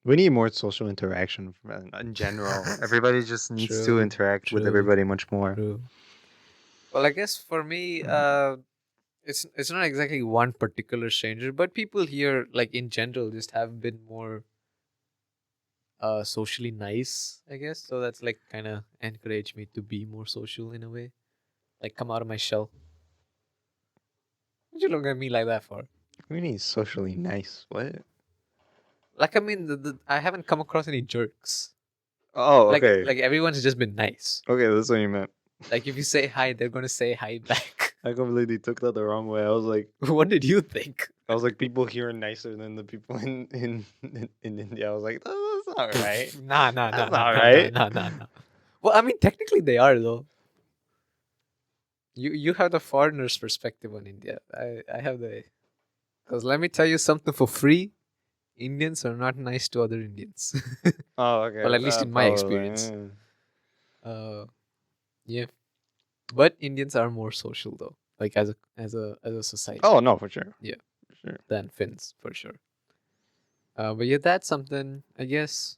We need more social interaction in general. Everybody just needs to True, interact with true. everybody much more. True. Well, I guess for me, it's not exactly one particular stranger, but people here, like in general, just have been more socially nice, I guess. So that's like kind of encouraged me to be more social in a way, like come out of my shell. What you look at me like that for? We need socially nice. What? Like, I mean, I haven't come across any jerks. Oh, Like, okay. like everyone's just been nice. Okay, that's what you meant. Like, if you say hi, they're gonna say hi back. I completely took that the wrong way. I was like, What did you think? people here are nicer than the people in India. I was like, oh, that's not right. Nah, That's not right. nah. Well, I mean, technically they are though. You have the foreigner's perspective on India. I have the, because let me tell you something for free. Indians are not nice to other Indians. Oh, Well, okay. at least in my Probably. experience. Yeah, but Indians are more social though, like as a society. Oh no, for sure. Yeah, For sure. than Finns for sure. But yeah, that's something I guess.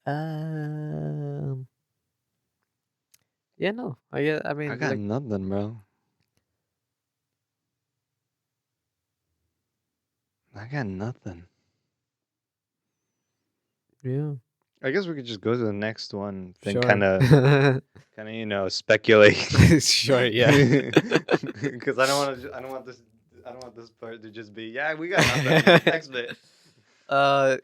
Um, yeah, no, I I mean, got like, nothing, bro. I got nothing. yeah, I guess we could just go to the next one. Then sure, speculate. sure, yeah. Because I don't want this part to just be, yeah, we got nothing. Next bit. uh,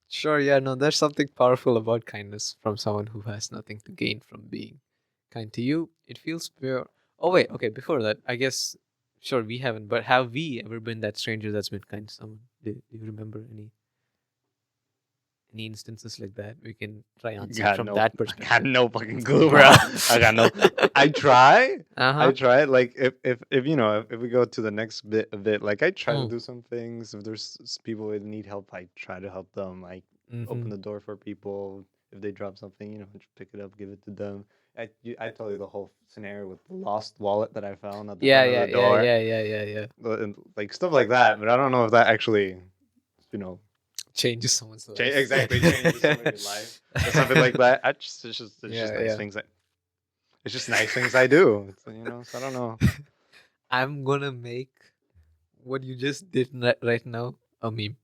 sure, yeah, no, there's something powerful about kindness from someone who has nothing to gain from being kind to you. It feels pure. Oh wait, okay. Before that, I guess, sure, we haven't, but have we ever been that stranger that's been kind to someone? Do you remember any instances like that? We can try answering from that I got perspective. no fucking clue, bro. I got no. I try. Uh I huh. try. Like if you know if we go to the next bit of it, like I try to Mm. do some things. If there's people that need help, I try to help them. I Mm-hmm. open the door for people. If they drop something, just pick it up, give it to them. I told you the whole scenario with the lost wallet that I found at the Yeah, front of yeah, the yeah, door, yeah, yeah, yeah, yeah. and like stuff like that. But I don't know if that actually, you know, Changes someone's life. exactly changes somebody's life or something like that. It's just Yeah, nice yeah. things. It's just nice things I do. So I don't know. I'm gonna make what you just did right now a meme.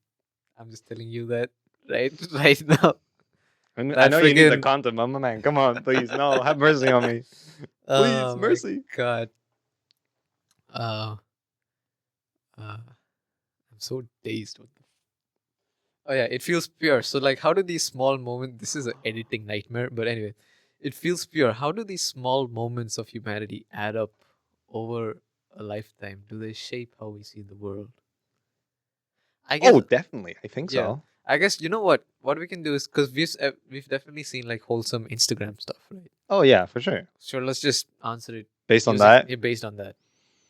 I'm just telling you that right now. And I That know you need the friggin' content, but my man, come on, please, no, have mercy on me, please, oh my mercy. god. Uh, I'm so dazed. Oh yeah, it feels pure. So like, how do these small moments? This is an editing nightmare, but anyway, it feels pure. How do these small moments of humanity add up over a lifetime? Do they shape how we see the world? I guess. Oh, definitely, I think Yeah. so. I guess you know what? What we can do is because we've definitely seen like wholesome Instagram stuff, right? Oh yeah, for sure. Sure. Let's just answer it Based on using that, it based on that.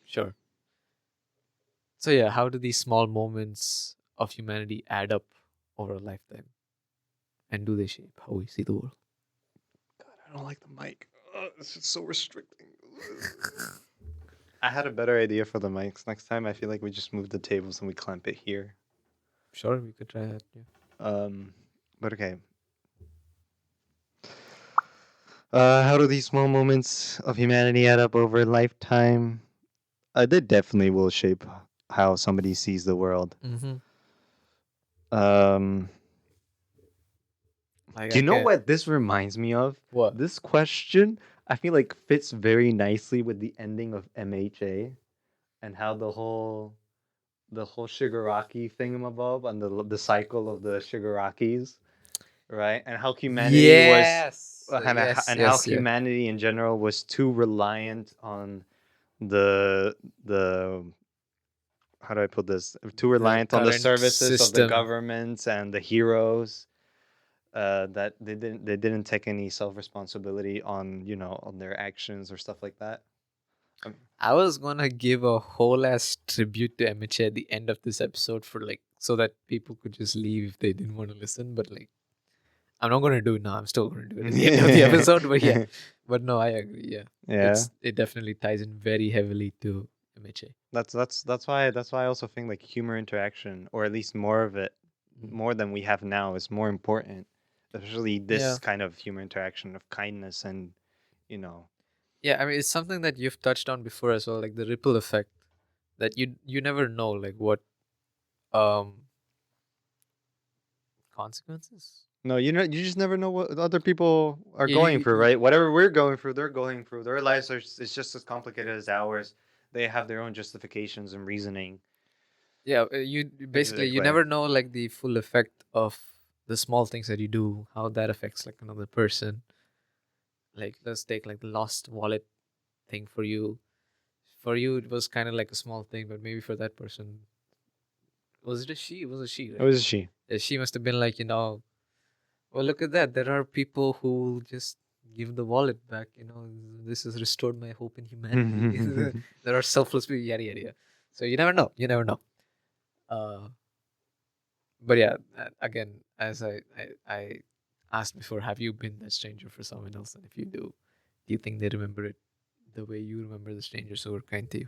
Sure. So yeah, how do these small moments of humanity add up over a lifetime, and do they shape how we see the world? God, I don't like the mic. It's just so restricting. I had a better idea for the mics. Next time, I feel like we just move the tables and we clamp it here. Sure, we could try that. Yeah. But okay. How do these small moments of humanity add up over a lifetime? They definitely will shape how somebody sees the world. Mm-hmm. Um, Like do I you know can. what this reminds me of? What? This question, I feel like fits very nicely with the ending of MHA and how the whole Shigaraki thingamabob and the cycle of the Shigarakis, right? And how humanity was Yes. Yes. and how Yes. Yeah. humanity in general was too reliant on the how do I put this? Too The reliant on the current services of the system. governments and the heroes, that they didn't take any self responsibility on on their actions or stuff like that. Um, I was gonna give a whole ass tribute to MHA at the end of this episode for like so that people could just leave if they didn't want to listen. But like, I'm not gonna do it now. I'm still gonna do it at the end of the episode. But yeah, but no, I agree. Yeah, yeah, it definitely ties in very heavily to MHA. that's why I also think like humor interaction, or at least more of it, Mhm. more than we have now, is more important. Especially Yeah, this kind of human interaction of kindness and you know. yeah. I mean, it's something that you've touched on before as well, like the ripple effect that you never know, like what um consequences. No, you just never know what other people are going through, You, right? Whatever we're going through, they're going through. Their lives it's just as complicated as ours. They have their own justifications and reasoning, yeah, you basically you basically. never know like the full effect of the small things that you do, how that affects like another person. Like let's take like the lost wallet thing for you. For you, it was kind of like a small thing, but maybe for that person, was it a she? It was a she, It right? was she. Yeah, she must have been like, well, look at that. There are people who just give the wallet back. This has restored my hope in humanity. There are selfless people, yada yada yada. So you never know. You never know. Uh, but yeah, again, as I asked before, have you been that stranger for someone else? And if you do you think they remember it the way you remember the strangers who were kind to you?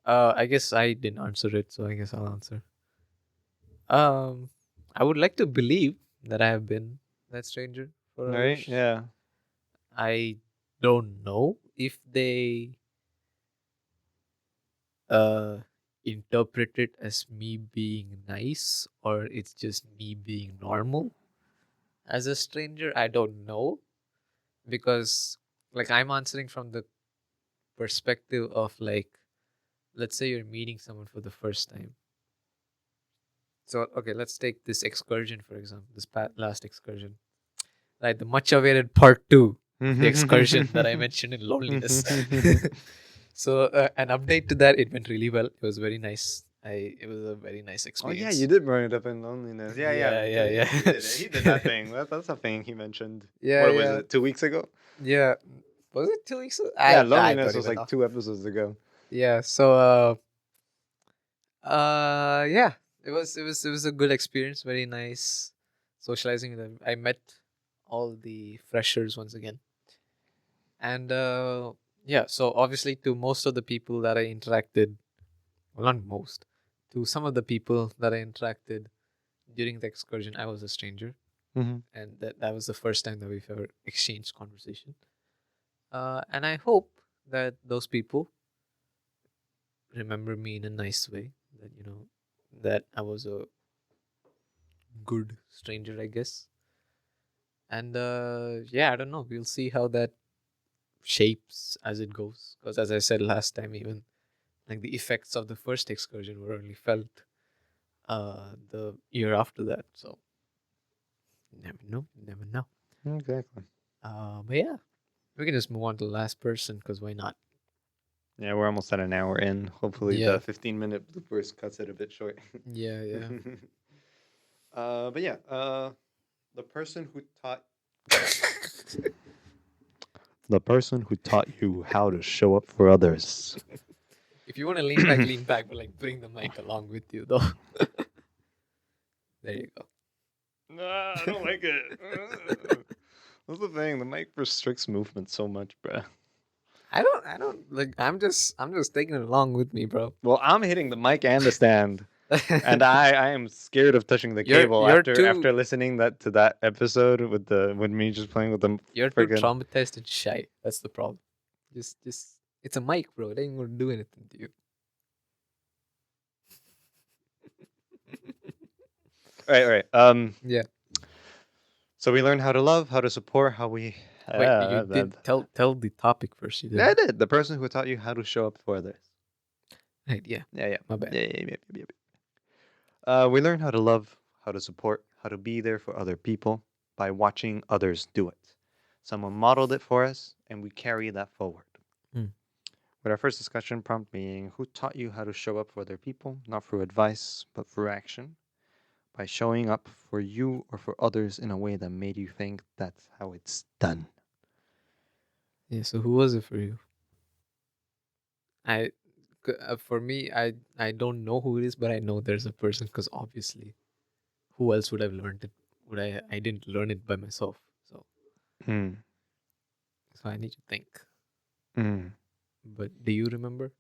I guess I didn't answer it, so I guess I'll answer. Um, I would like to believe that I have been that stranger for Right? others. Yeah. I don't know if they uh interpret it as me being nice or it's just me being normal as a stranger. I don't know because like I'm answering from the perspective of like let's say you're meeting someone for the first time. So okay, let's take this excursion for example. This last excursion, right? The much awaited part 2 of the excursion that I mentioned in loneliness. So an update to that, it went really well. It was very nice. It was a very nice Oh experience. yeah, you did bring it up in loneliness. Yeah, Yeah, yeah. yeah. He did it. He did that thing. That's a thing he mentioned. Yeah, What was yeah, it? 2 weeks ago? yeah. Was it 2 weeks ago? Yeah, I loneliness don't was even like know. 2 episodes ago. Yeah. So yeah. It was a good experience. Very nice socializing with them. I met all the freshers once again, and yeah. So obviously, to most of the people that I interacted, well, not most, to some of the people that I interacted during the excursion, I was a stranger, Mm-hmm. and that was the first time that we've ever exchanged conversation. And I hope that those people remember me in a nice way. That that I was a good stranger, I guess. And yeah, I don't know. We'll see how that shapes as it goes. Because as I said last time, even like the effects of the first excursion were only felt the year after that. So never know. Never know. Exactly. But yeah, we can just move on to the last person because why not? Yeah, we're almost at an hour in. Hopefully, Yeah. the 15-minute bloopers cuts it a bit short. Yeah, yeah. But yeah, the person who taught you how to show up for others. If you want to lean back, but like bring the mic along with you, though. There you go. Nah, I don't like it. That's the thing. The mic restricts movement so much, bruh. I don't like. I'm just taking it along with me, bro. Well, I'm hitting the mic and the stand, and I am scared of touching the cable you're after listening to that episode with me just playing with the you're too friggin' traumatized and shy. That's the problem. Just it's a mic, bro. It ain't gonna do anything to you. Right. Yeah. So we learned how to love, how to support, how we. Wait, you did tell the topic first. You did. Yeah, I did. The person who taught you how to show up for others. Right. Yeah. Yeah. My bad. Yeah. We learn how to love, how to support, how to be there for other people by watching others do it. Someone modeled it for us, and we carry that forward. Mm. With our first discussion prompt being who taught you how to show up for other people, not through advice, but through action, by showing up for you or for others in a way that made you think that's how it's done. Yeah. So who was it for you? For me, I don't know who it is, but I know there's a person because obviously, who else would have learned it? Would I didn't learn it by myself, so Mm. I need to think. Mm. But do you remember?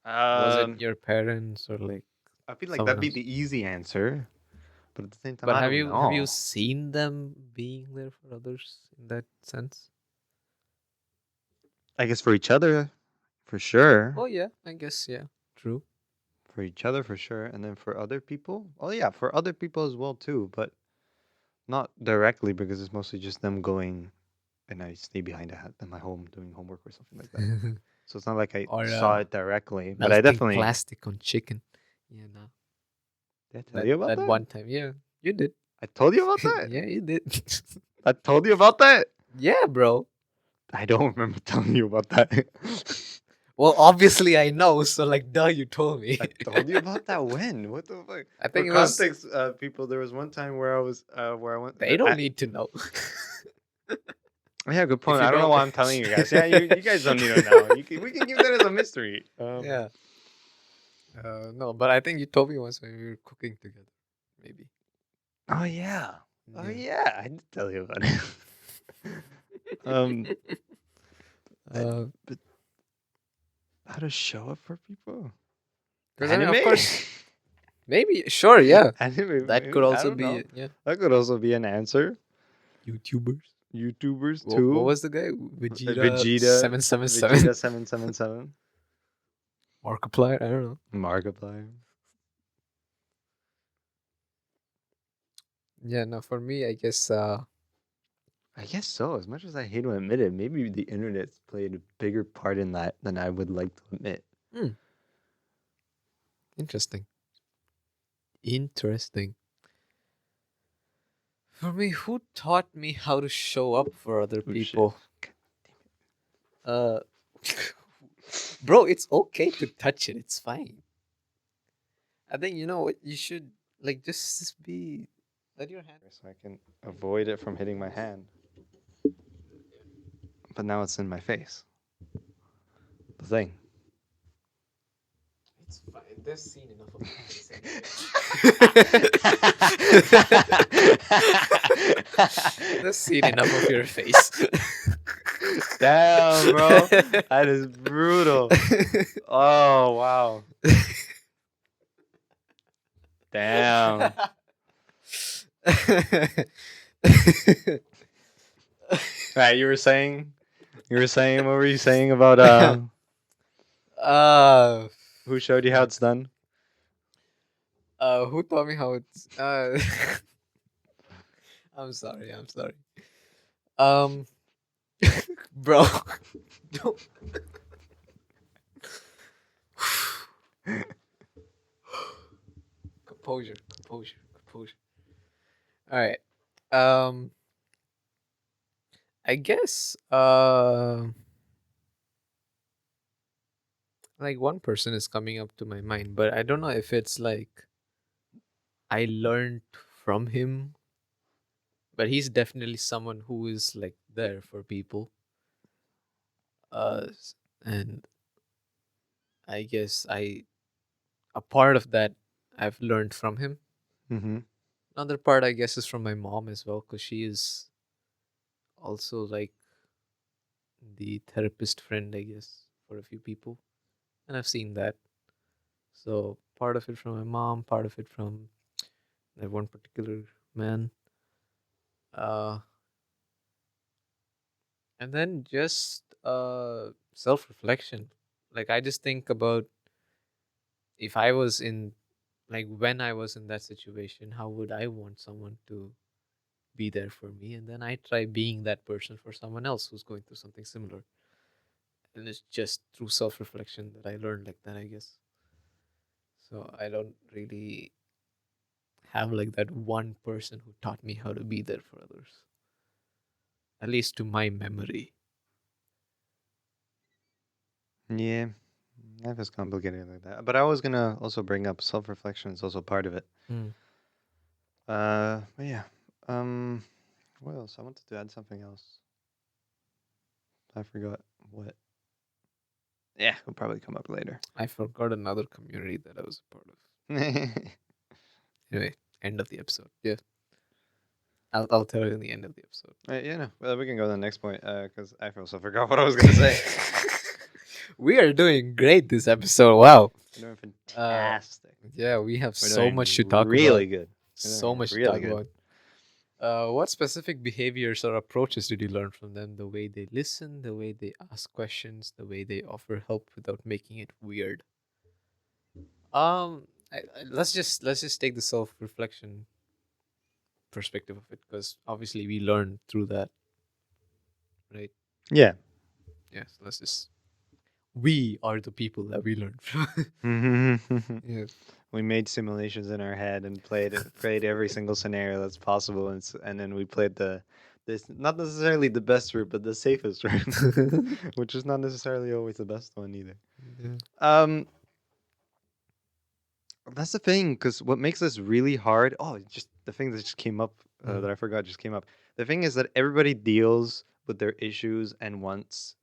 Was it Um, your parents or like I feel like someone that'd be else? the easy answer, but at the same time, But I have don't you know. seen them being there for others in that sense? I guess for each other, for sure. Oh yeah, I guess yeah. True. For each other, for sure, and then for other people. Oh yeah, for other people as well too, but not directly because it's mostly just them going, and I stay behind at my home doing homework or something like that. So it's not like I Or saw it directly, but I melting definitely. plastic on chicken. Yeah, no. Did I tell you about That that? one time, yeah, you did. I told you about that. Yeah, you did. I told you about that. Yeah, bro. I don't remember telling you about that. Well, obviously I know, so like, duh, you told me. I told you about that when? What the fuck? I For think it was. context, people, there was one time where I was where I went. They don't need to know. Yeah, good point. you I don't know don't- why I'm telling you guys. Yeah, you guys don't need to know. We can keep that as a mystery. Yeah. No, but I think you told me once when we were cooking together. Maybe. Oh yeah. Oh Yeah. yeah. I did tell you about it. um, Uh, but how to show up for people? because I mean, of Anime. course, maybe sure, yeah. Anime. That could Maybe. I also don't be know. it, yeah. That could also be an answer. YouTubers. YouTubers What too. was the guy? Vegeta Vegeta. 777. Vegeta 777. Markiplier. I don't know. Markiplier. Yeah, no. For me, I guess. I guess so. As much as I hate to admit it, maybe the internet's played a bigger part in that than I would like to admit. Interesting. Interesting. For me, who taught me how to show up for other Oh, shit. people? Bro, it's okay to touch it. It's fine. I think you know what you should like. Just be. Let your hand. So I can avoid it from hitting my hand. But now it's in my face. The thing. It's fine. They've seen enough of They've seen enough of your face. Damn, bro. That is brutal. Oh, wow. Damn. Right, you were saying, what were you saying about who showed you how it's done? Who taught me how it's I'm sorry, bro. Don't. Composure. All right. I guess like one person is coming up to my mind, but I don't know if it's like I learned from him, but he's definitely someone who is like there for people. And I guess a part of that I've learned from him. Mm-hmm. Another part I guess is from my mom as well, because she is also like the therapist friend, I guess, for a few people, and I've seen that. So part of it from my mom, part of it from that one particular man. Uh, and then just self reflection. Like I just think about if I was in like when I was in that situation, how would I want someone to be there for me? And then I try being that person for someone else who's going through something similar. And it's just through self reflection that I learned like that, I guess. So I don't really have like that one person who taught me how to be there for others. At least to my memory. Yeah. Life is complicated like that. But I was gonna also bring up self-reflection is also part of it. But yeah. What else? I wanted to add something else. I forgot what. Yeah, it'll probably come up later. I forgot another community that I was a part of. Anyway, end of the episode. Yeah. I'll tell you in the end of the episode. Yeah, no. Well, we can go to the next point because I also forgot what I was gonna say. We are doing great this episode. Wow. We're doing fantastic. Yeah, we have We're so doing much to talk really about. good. So much to really talk good. about. What specific behaviors or approaches did you learn from them? The way they listen, the way they ask questions, the way they offer help without making it weird. Let's just take the self reflection perspective of it, because obviously we learn through that, right? Yeah. Yes. Let's just. We are the people that we learn from. Yeah. We made simulations in our head and played every single scenario that's possible, and then we played this not necessarily the best route, but the safest route, which is not necessarily always the best one either. Yeah. That's the thing, because what makes this really hard. Oh, just the thing that just came up that I forgot just came up. The thing is that everybody deals with their issues and wants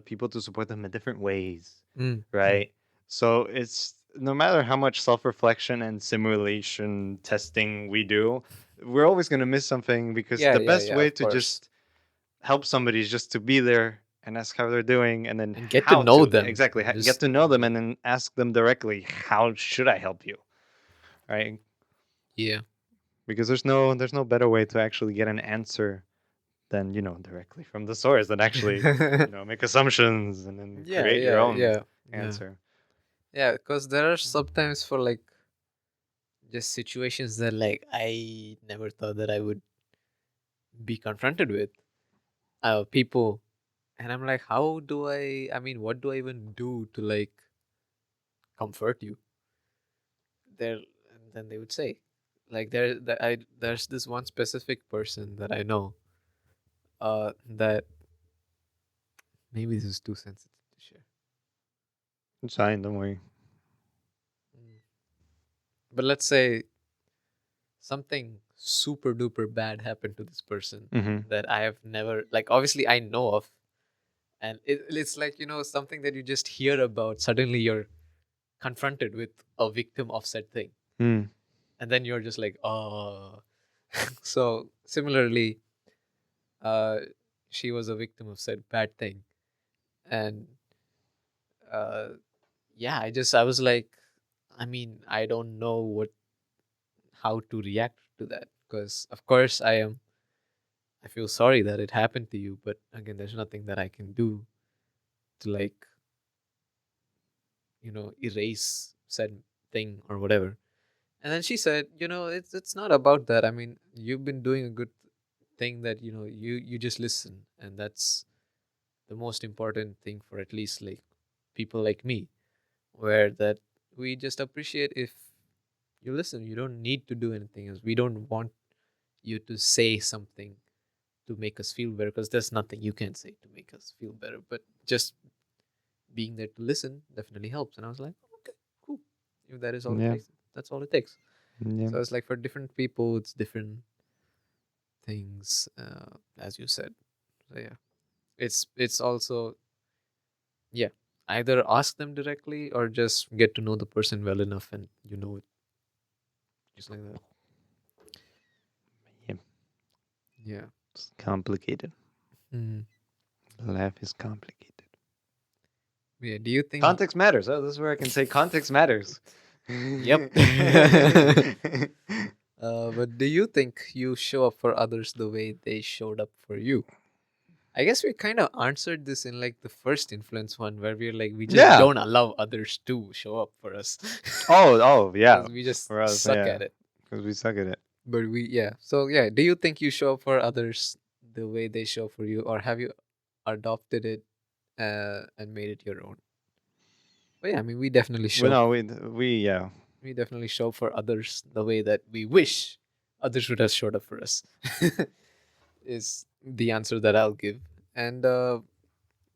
people to support them in different ways, right? So it's no matter how much self-reflection and simulation testing we do, we're always going to miss something, because Yeah, the yeah, best yeah, way of to course. just help somebody is just to be there and ask how they're doing, and then And get to how know them. exactly Just- get to know them, and then ask them directly, how should I help you, right? Yeah. Because there's no better way to actually get an answer than directly from the source, than actually make assumptions and then Yeah, create your yeah, own yeah, yeah. answer. Yeah, because there are sometimes for like just situations that like I never thought that I would be confronted with people, and I'm like, how do I mean, what do I even do to like comfort you? There, and then they would say, like there's this one specific person that I know, that maybe this is too sensitive to share. It's fine, don't worry. Mm. But let's say something super duper bad happened to this person Mm-hmm. that I have never, like, obviously I know of, and it's like something that you just hear about. Suddenly you're confronted with a victim of said thing, Mm. and then you're just like, oh. So similarly, uh, she was a victim of said bad thing, and uh, yeah, I was like, I mean, I don't know how to react to that, because of course I feel sorry that it happened to you, but again, there's nothing that I can do to like, erase said thing or whatever. And then she said, it's not about that. I mean, you've been doing a good thing, that you just listen, and that's the most important thing for at least like people like me, where that we just appreciate if you listen. You don't need to do anything else. We don't want you to say something to make us feel better, because there's nothing you can say to make us feel better, but just being there to listen definitely helps. And I was like, okay, cool. If that is all it Yeah. takes, that's all it takes. Yeah. So it's like for different people, it's different things, as you said. So yeah, it's also, yeah, either ask them directly or just get to know the person well enough, and it just like that. Yeah. Yeah. It's complicated. Mm. Life is complicated. Yeah. Do you think? Context matters. Oh, this is where I can say context matters. Yep. But do you think you show up for others the way they showed up for you? I guess we kind of answered this in like the first influence one, where we're like, we just Yeah. don't allow others to show up for us. Oh, yeah. 'Cause we just For us, suck yeah. at it. Because we suck at it. But yeah. So yeah, do you think you show up for others the way they show for you, or have you adopted it and made it your own? But yeah, I mean, we definitely show. Well, no, yeah. We definitely show for others the way that we wish others would have showed up for us. Is the answer that I'll give. And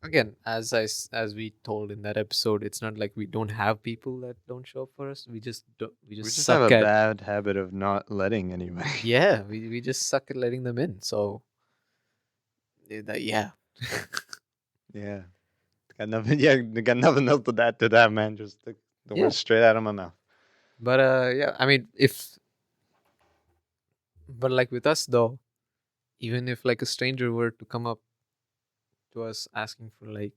again, as we told in that episode, it's not like we don't have people that don't show up for us. We just don't. We We just just have suck a at. bad habit of not letting anybody. Yeah, we just suck at letting them in. So yeah. Yeah. Got nothing. Yeah, got nothing else to that, man. Just took the Yeah. words straight out of my mouth. But yeah, I mean, but like with us though, even if like a stranger were to come up to us asking for like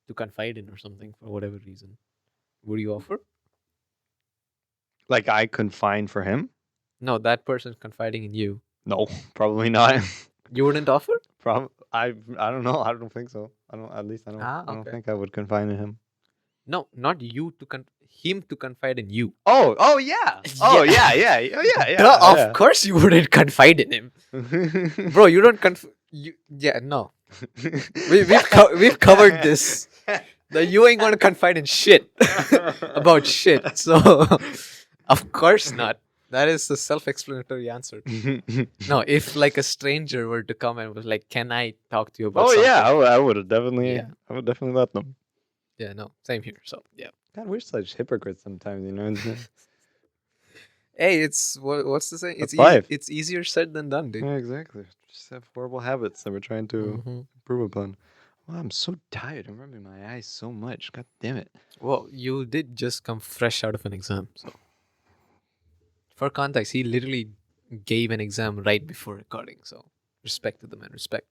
to confide in or something for whatever reason, would you offer? Like I confine for him? No, that person's confiding in you. No, probably not. You wouldn't offer? I don't know. I don't think so. I don't. At least I don't. Ah, I don't okay. think I would confine in him. No, not you to him to confide in you. Oh yeah. Oh yeah. Oh yeah. Duh, Yeah. of course you wouldn't confide in him, bro. You don't yeah, no. We've covered this. That you ain't gonna confide in shit about shit. So of course not. That is a self-explanatory answer. No, if like a stranger were to come and was like, "Can I talk to you about?" Oh something? yeah. I would have definitely. Yeah. I would definitely let them. Yeah, no, same here. So yeah. God, we're such hypocrites sometimes, you know. Hey, what's the saying? That's life. It's easier said than done, dude. Yeah, exactly. Just have horrible habits that we're trying to Hmm. improve upon. Wow, I'm so tired. I'm rubbing my eyes so much. God damn it. Well, you did just come fresh out of an exam, so for context, he literally gave an exam right before recording. So respect to the man, respect.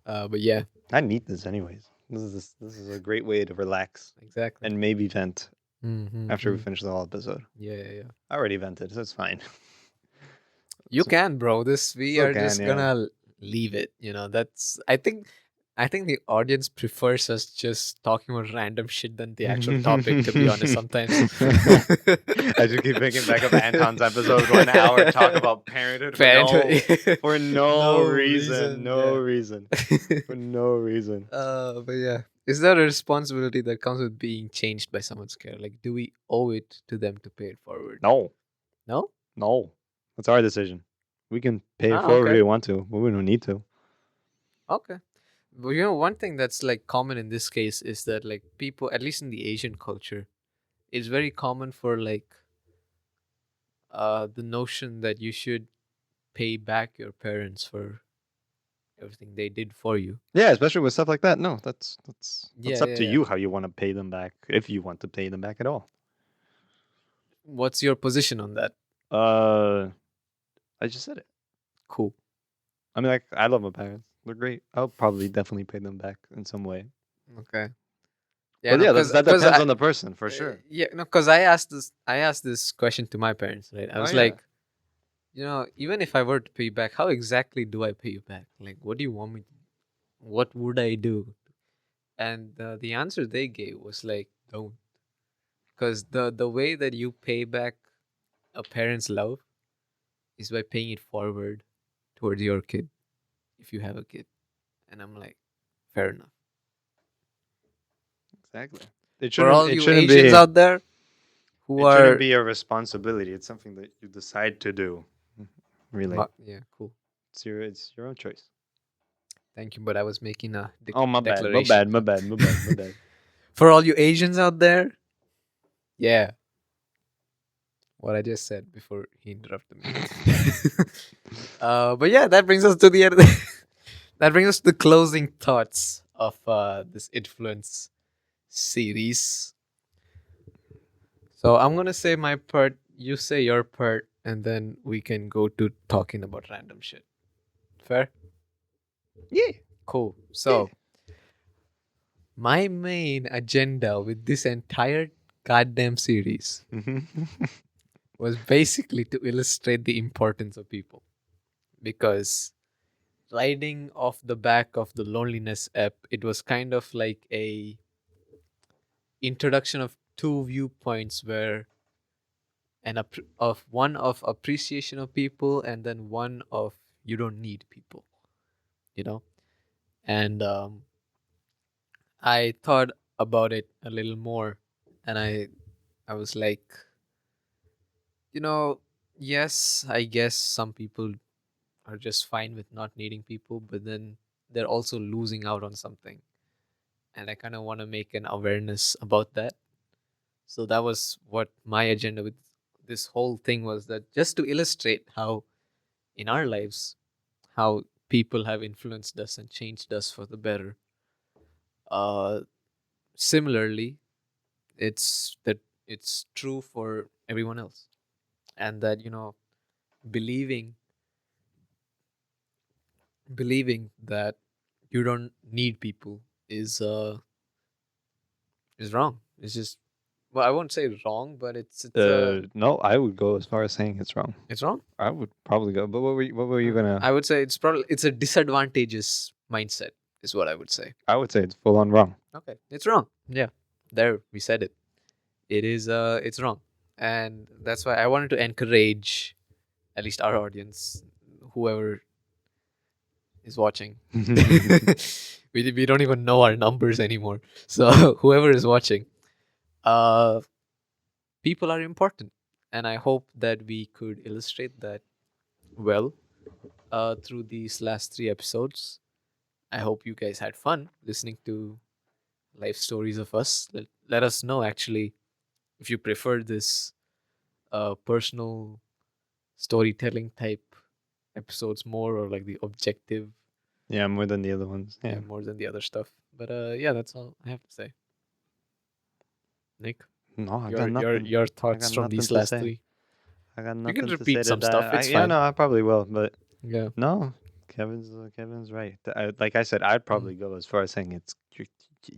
But yeah, I need this anyways. This is a great way to relax exactly. and maybe vent Mm-hmm. after we finish the whole episode. Yeah, yeah, yeah. I already vented, so it's fine. You So, can, bro. This we still are can, just yeah. gonna leave it. You know, that's. I think the audience prefers us just talking about random shit than the actual topic. To be honest, sometimes. I just keep thinking back of Anton's episode, 1 hour talk about parenthood for no No reason, reason. no Yeah. reason, for no reason. But yeah, is that a responsibility that comes with being changed by someone's care? Like, do we owe it to them to pay it forward? No, No. no, that's our decision. We can pay it Ah, forward if okay. we want to, but we don't need to. Okay. But you know, one thing that's like common in this case is that like people, at least in the Asian culture, it's very common for like the notion that you should pay back your parents for everything they did for you. Yeah, especially with stuff like that. No, that's Yeah, up yeah, to yeah. you how you want to pay them back, if you want to pay them back at all. What's your position on that? Uh, I just said it. Cool. I mean, like, I love my parents. They're great. I'll probably definitely pay them back in some way. Okay. Yeah, But no, yeah, because that depends on the person for sure. yeah, no, because I asked this question to my parents, right? I Oh was yeah. like, even if I were to pay you back, how exactly do I pay you back? Like, what do you want me to? What would I do? And the answer they gave was like, don't, because the way that you pay back a parent's love is by paying it forward towards your kid, if you have a kid. And I'm like, fair enough. Exactly. For all It you shouldn't Asians be out there who it shouldn't are, be a responsibility. It's something that you decide to do. Really. yeah, cool. It's your own choice. Thank you, but I was making a Oh my bad. My declaration. bad. My bad. My bad. My bad. For all you Asians out there, yeah, what I just said before he interrupted me. But yeah, that brings us to the end. That brings us to the closing thoughts of this influence series. So I'm gonna say my part, you say your part, and then we can go to talking about random shit. Fair? Yeah. Cool. So my main agenda with this entire goddamn series was basically to illustrate the importance of people, because riding off the back of the loneliness app, it was kind of like a introduction of two viewpoints, where of one of appreciation of people, and then one of you don't need people, you know. And I thought about it a little more, and I was like, you know, yes, I guess some people are just fine with not needing people, but then they're also losing out on something. And I kind of want to make an awareness about that. So that was what my agenda with this whole thing was, that just to illustrate how in our lives, how people have influenced us and changed us for the better. Uh, Similarly, it's true for everyone else, and that believing believing that you don't need people is wrong. It's just, well, I won't say wrong, but No, I would go as far as saying it's wrong. it's wrong. I would probably go. But what were you gonna? I would say it's a disadvantageous mindset, is what I would say. I would say it's full on wrong. Okay, it's wrong. Yeah, there we said it. It's wrong, and that's why I wanted to encourage at least our audience, whoever is watching. We don't even know our numbers anymore. So whoever is watching, uh, people are important, and I hope that we could illustrate that well through these last 3 episodes. I hope you guys had fun listening to life stories of us. Let us know actually if you prefer this personal storytelling type episodes more, or like the objective, Yeah, more than the other ones. Yeah. more than the other stuff. But yeah, that's all I have to say. Nick, No, I got your nothing. your I thoughts got from nothing these to last say. three. I got You can nothing to say repeat to some stuff. that. It's Yeah, fine. no, I probably will, but Yeah. no, Kevin's right. Like I said, I'd Mm. probably go as far as saying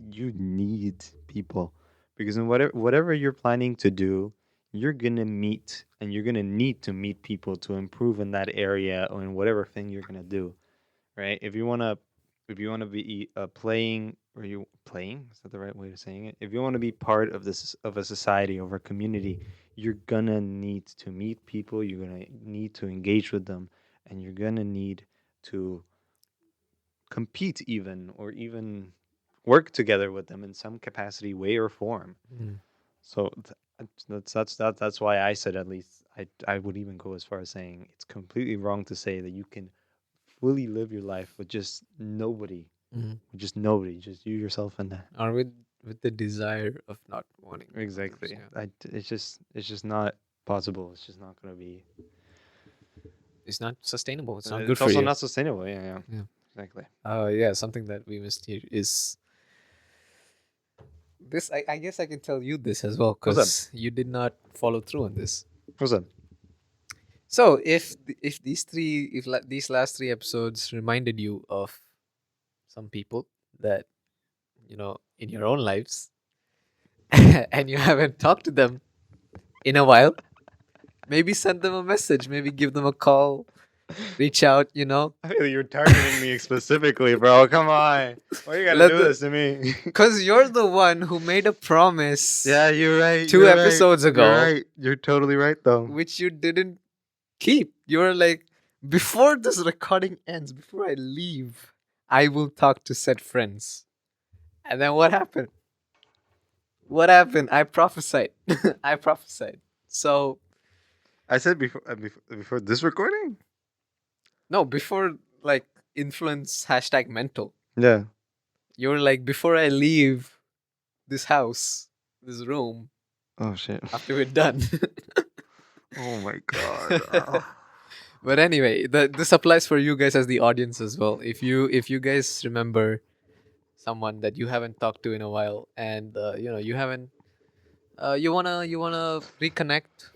you need people because in whatever you're planning to do, you're gonna meet and you're gonna need to meet people to improve in that area or in whatever thing you're gonna do. Right? If you wanna be playing or you playing is that the right way of saying it? If you want to be part of this of a society or a community, you're gonna need to meet people. You're gonna need to engage with them, and you're gonna need to compete or even work together with them in some capacity, way or form. Mm. So that's why I said at least I would even go as far as saying it's completely wrong to say that you can fully live your life with just nobody, Mm. just you yourself and that. Or with the desire of not wanting others. Exactly. Yeah. It's just not possible. It's just not gonna be. It's not sustainable. It's not good It's for also you. not sustainable. Yeah, yeah, Yeah. exactly. Yeah. Something that we missed here is this. I guess I can tell you this as well What's up? because you did not follow through on this. What's up? So if these three these last three episodes reminded you of some people that in your own lives, and you haven't talked to them in a while, maybe send them a message, maybe give them a call, reach out. I feel like you're targeting me specifically, bro. Come on. Why you gotta Let do the this to me? Because you're the one who made a promise Yeah, you're right. two You're right. episodes You're ago, right. You're totally right, though. which you didn't keep. You were like, before this recording ends, before I leave, I will talk to said friends. And then what happened? What happened? I prophesied. I prophesied. So, I said before this recording. no, before like influence hashtag mental, Yeah. you were like, before I leave this house, this room, Oh shit. after we're done. Oh my god. But anyway, this applies for you guys as the audience as well. If you guys remember someone that you haven't talked to in a while, and you haven't you wanna reconnect,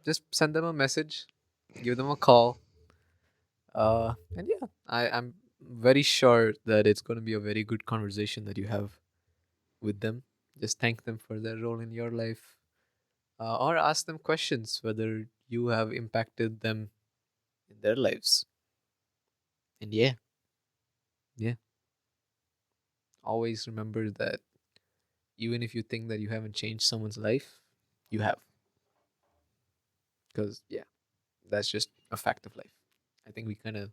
just send them a message, give them a call, and yeah, I'm very sure that it's going to be a very good conversation that you have with them. Just thank them for their role in your life, or ask them questions whether you have impacted them in their lives. And yeah, yeah, always remember that even if you think that you haven't changed someone's life, you have. Because yeah, that's just a fact of life. I think we kind of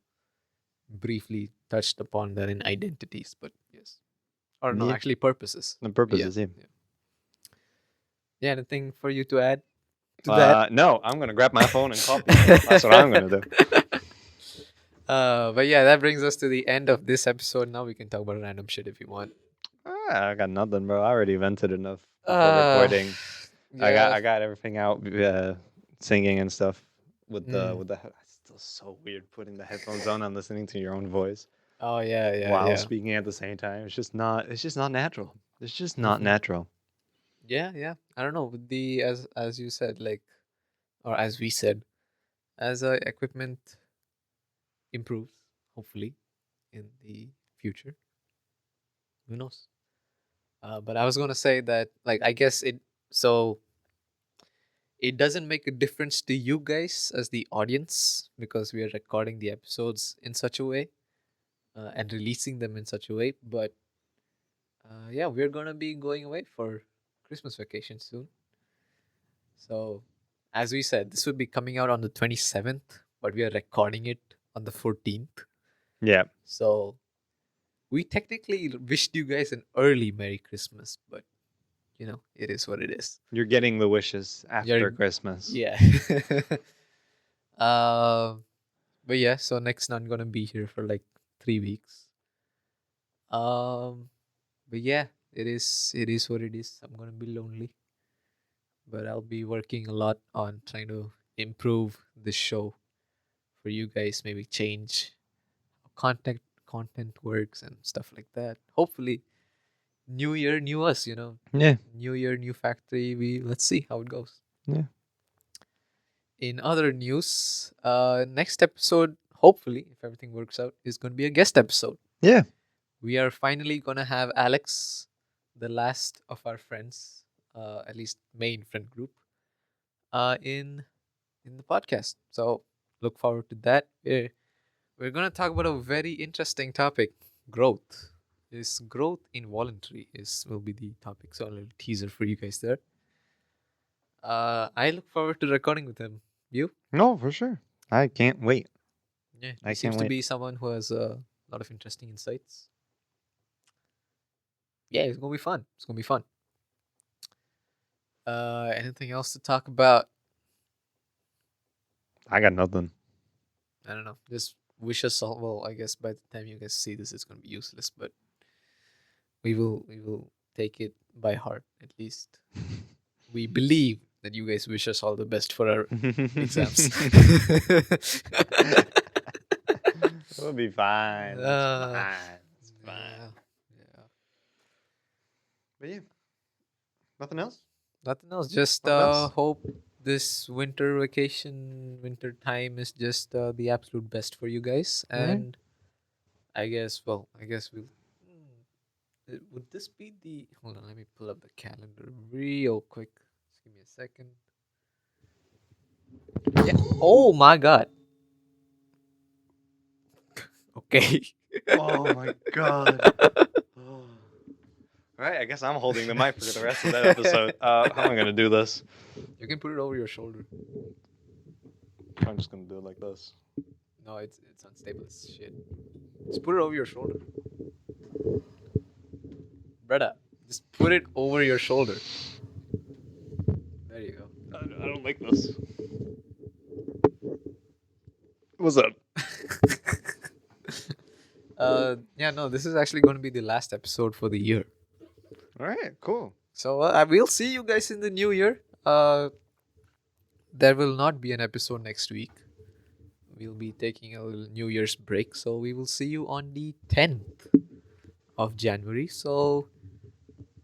briefly touched upon that in identities, but yes, or no, Yeah. actually purposes. The But yeah, purpose is him. yeah, yeah. Anything for you to add to that? No, I'm gonna grab my phone and call people. That's what I'm gonna do. But yeah, that brings us to the end of this episode. Now we can talk about random shit if you want. I got nothing, bro. I already vented enough before Uh, recording. I got yeah. I got everything out, singing and stuff Mm. with the. It's still so weird putting the headphones on and listening to your own voice Oh yeah, yeah, while yeah. speaking at the same time. It's just not. It's just not natural. It's just not Hmm. natural. Yeah, yeah. I don't know. With the as you said, like, or as we said, as equipment improves, hopefully in the future, who knows? But I was gonna say that, like, I guess it doesn't make a difference to you guys as the audience because we are recording the episodes in such a way, and releasing them in such a way. But yeah, we're gonna be going away for Christmas vacation soon. So, as we said, this will be coming out on the 27th, but we are recording it on the 14th. Yeah, So, we technically wished you guys an early Merry Christmas, but it is what it is. you're getting the wishes after You're, Christmas. yeah. um, but yeah, so next not gonna be here for like 3 weeks. But yeah, it is what it is. I'm gonna be lonely. but I'll be working a lot on trying to improve the show for you guys. Maybe change how content works and stuff like that. Hopefully, new year, new us. Yeah. New year, new factory. Let's see how it goes. Yeah. In other news, next episode, hopefully, if everything works out, is going to be a guest episode. Yeah. We are finally going to have Alex, the last of our friends, at least main friend group, in the podcast. So look forward to that. We're going to talk about a very interesting topic: growth. Is growth involuntary? Will be the topic. So a little teaser for you guys there. I look forward to recording with him. You? No, for sure. I can't wait. Yeah, I he seems can't to wait. be someone who has a lot of interesting insights. Yeah, it's gonna be fun. It's gonna be fun. Anything else to talk about? I got nothing. I don't know. Just wish us all. Well, I guess by the time you guys see this, it's gonna be useless. But we will take it by heart. At least we believe that you guys wish us all the best for our exams. We'll be fine. It's fine. It's fine. Yeah. But yeah. Nothing else? Nothing else. Just Nothing else? hope this winter vacation, winter time is just the absolute best for you guys. Alright. And I guess we'll. Would this be the? Hold on, let me pull up the calendar real quick. Just give me a second. Yeah. Oh my god. Okay. Oh my god. All right, I guess I'm holding the mic for the rest of that episode. How am I gonna do this? You can put it over your shoulder. I'm just gonna do it like this. No, it's unstable as shit. Just put it over your shoulder. Brother, just put it over your shoulder. There you go. I don't like this. What's up? Yeah, no, this is actually going to be the last episode for the year. All right, cool. So we'll see you guys in the new year. There will not be an episode next week. We'll be taking a little New Year's break, so we will see you on the 10th of January. So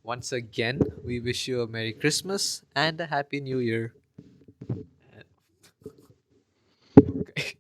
once again, we wish you a Merry Christmas and a Happy New Year. Okay.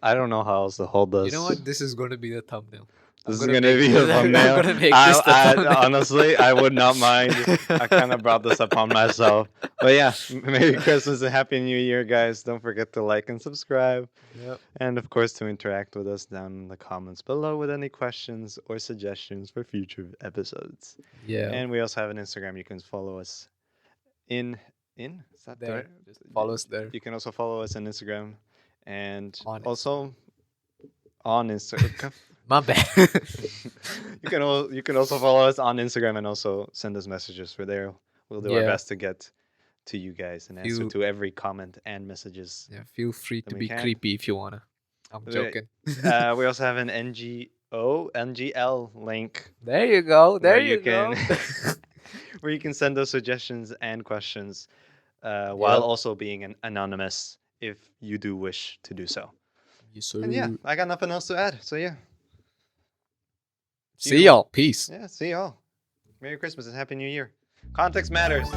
I don't know how else to hold this. You know what? This is going to be the thumbnail. This is gonna be a thumbnail. I'm gonna make this the thumbnail. Honestly, I would not mind. I kind of brought this upon myself. But yeah, Merry Christmas and Happy New Year, guys. Don't forget to like and subscribe. Yep. And of course, to interact with us down in the comments below with any questions or suggestions for future episodes. Yeah. And we also have an Instagram. You can follow us in. Is that There. right? Just follow us there. You can also follow us on Instagram, and On also on Instagram. My bad. You can also follow us on Instagram and also send us messages for there. We'll do our Yeah. best to get to you guys and answer You- to every comment and messages. Yeah, feel free to Then we be can. creepy if you wanna. I'm Right. joking. We also have an NGL link There you go. where There you go. can where you can send us suggestions and questions while Yep. also being anonymous if you do wish to do so. Yes, sir. And yeah, I got nothing else to add. So yeah. See y'all. Peace. Yeah, see y'all. Merry Christmas and Happy New Year. Context matters.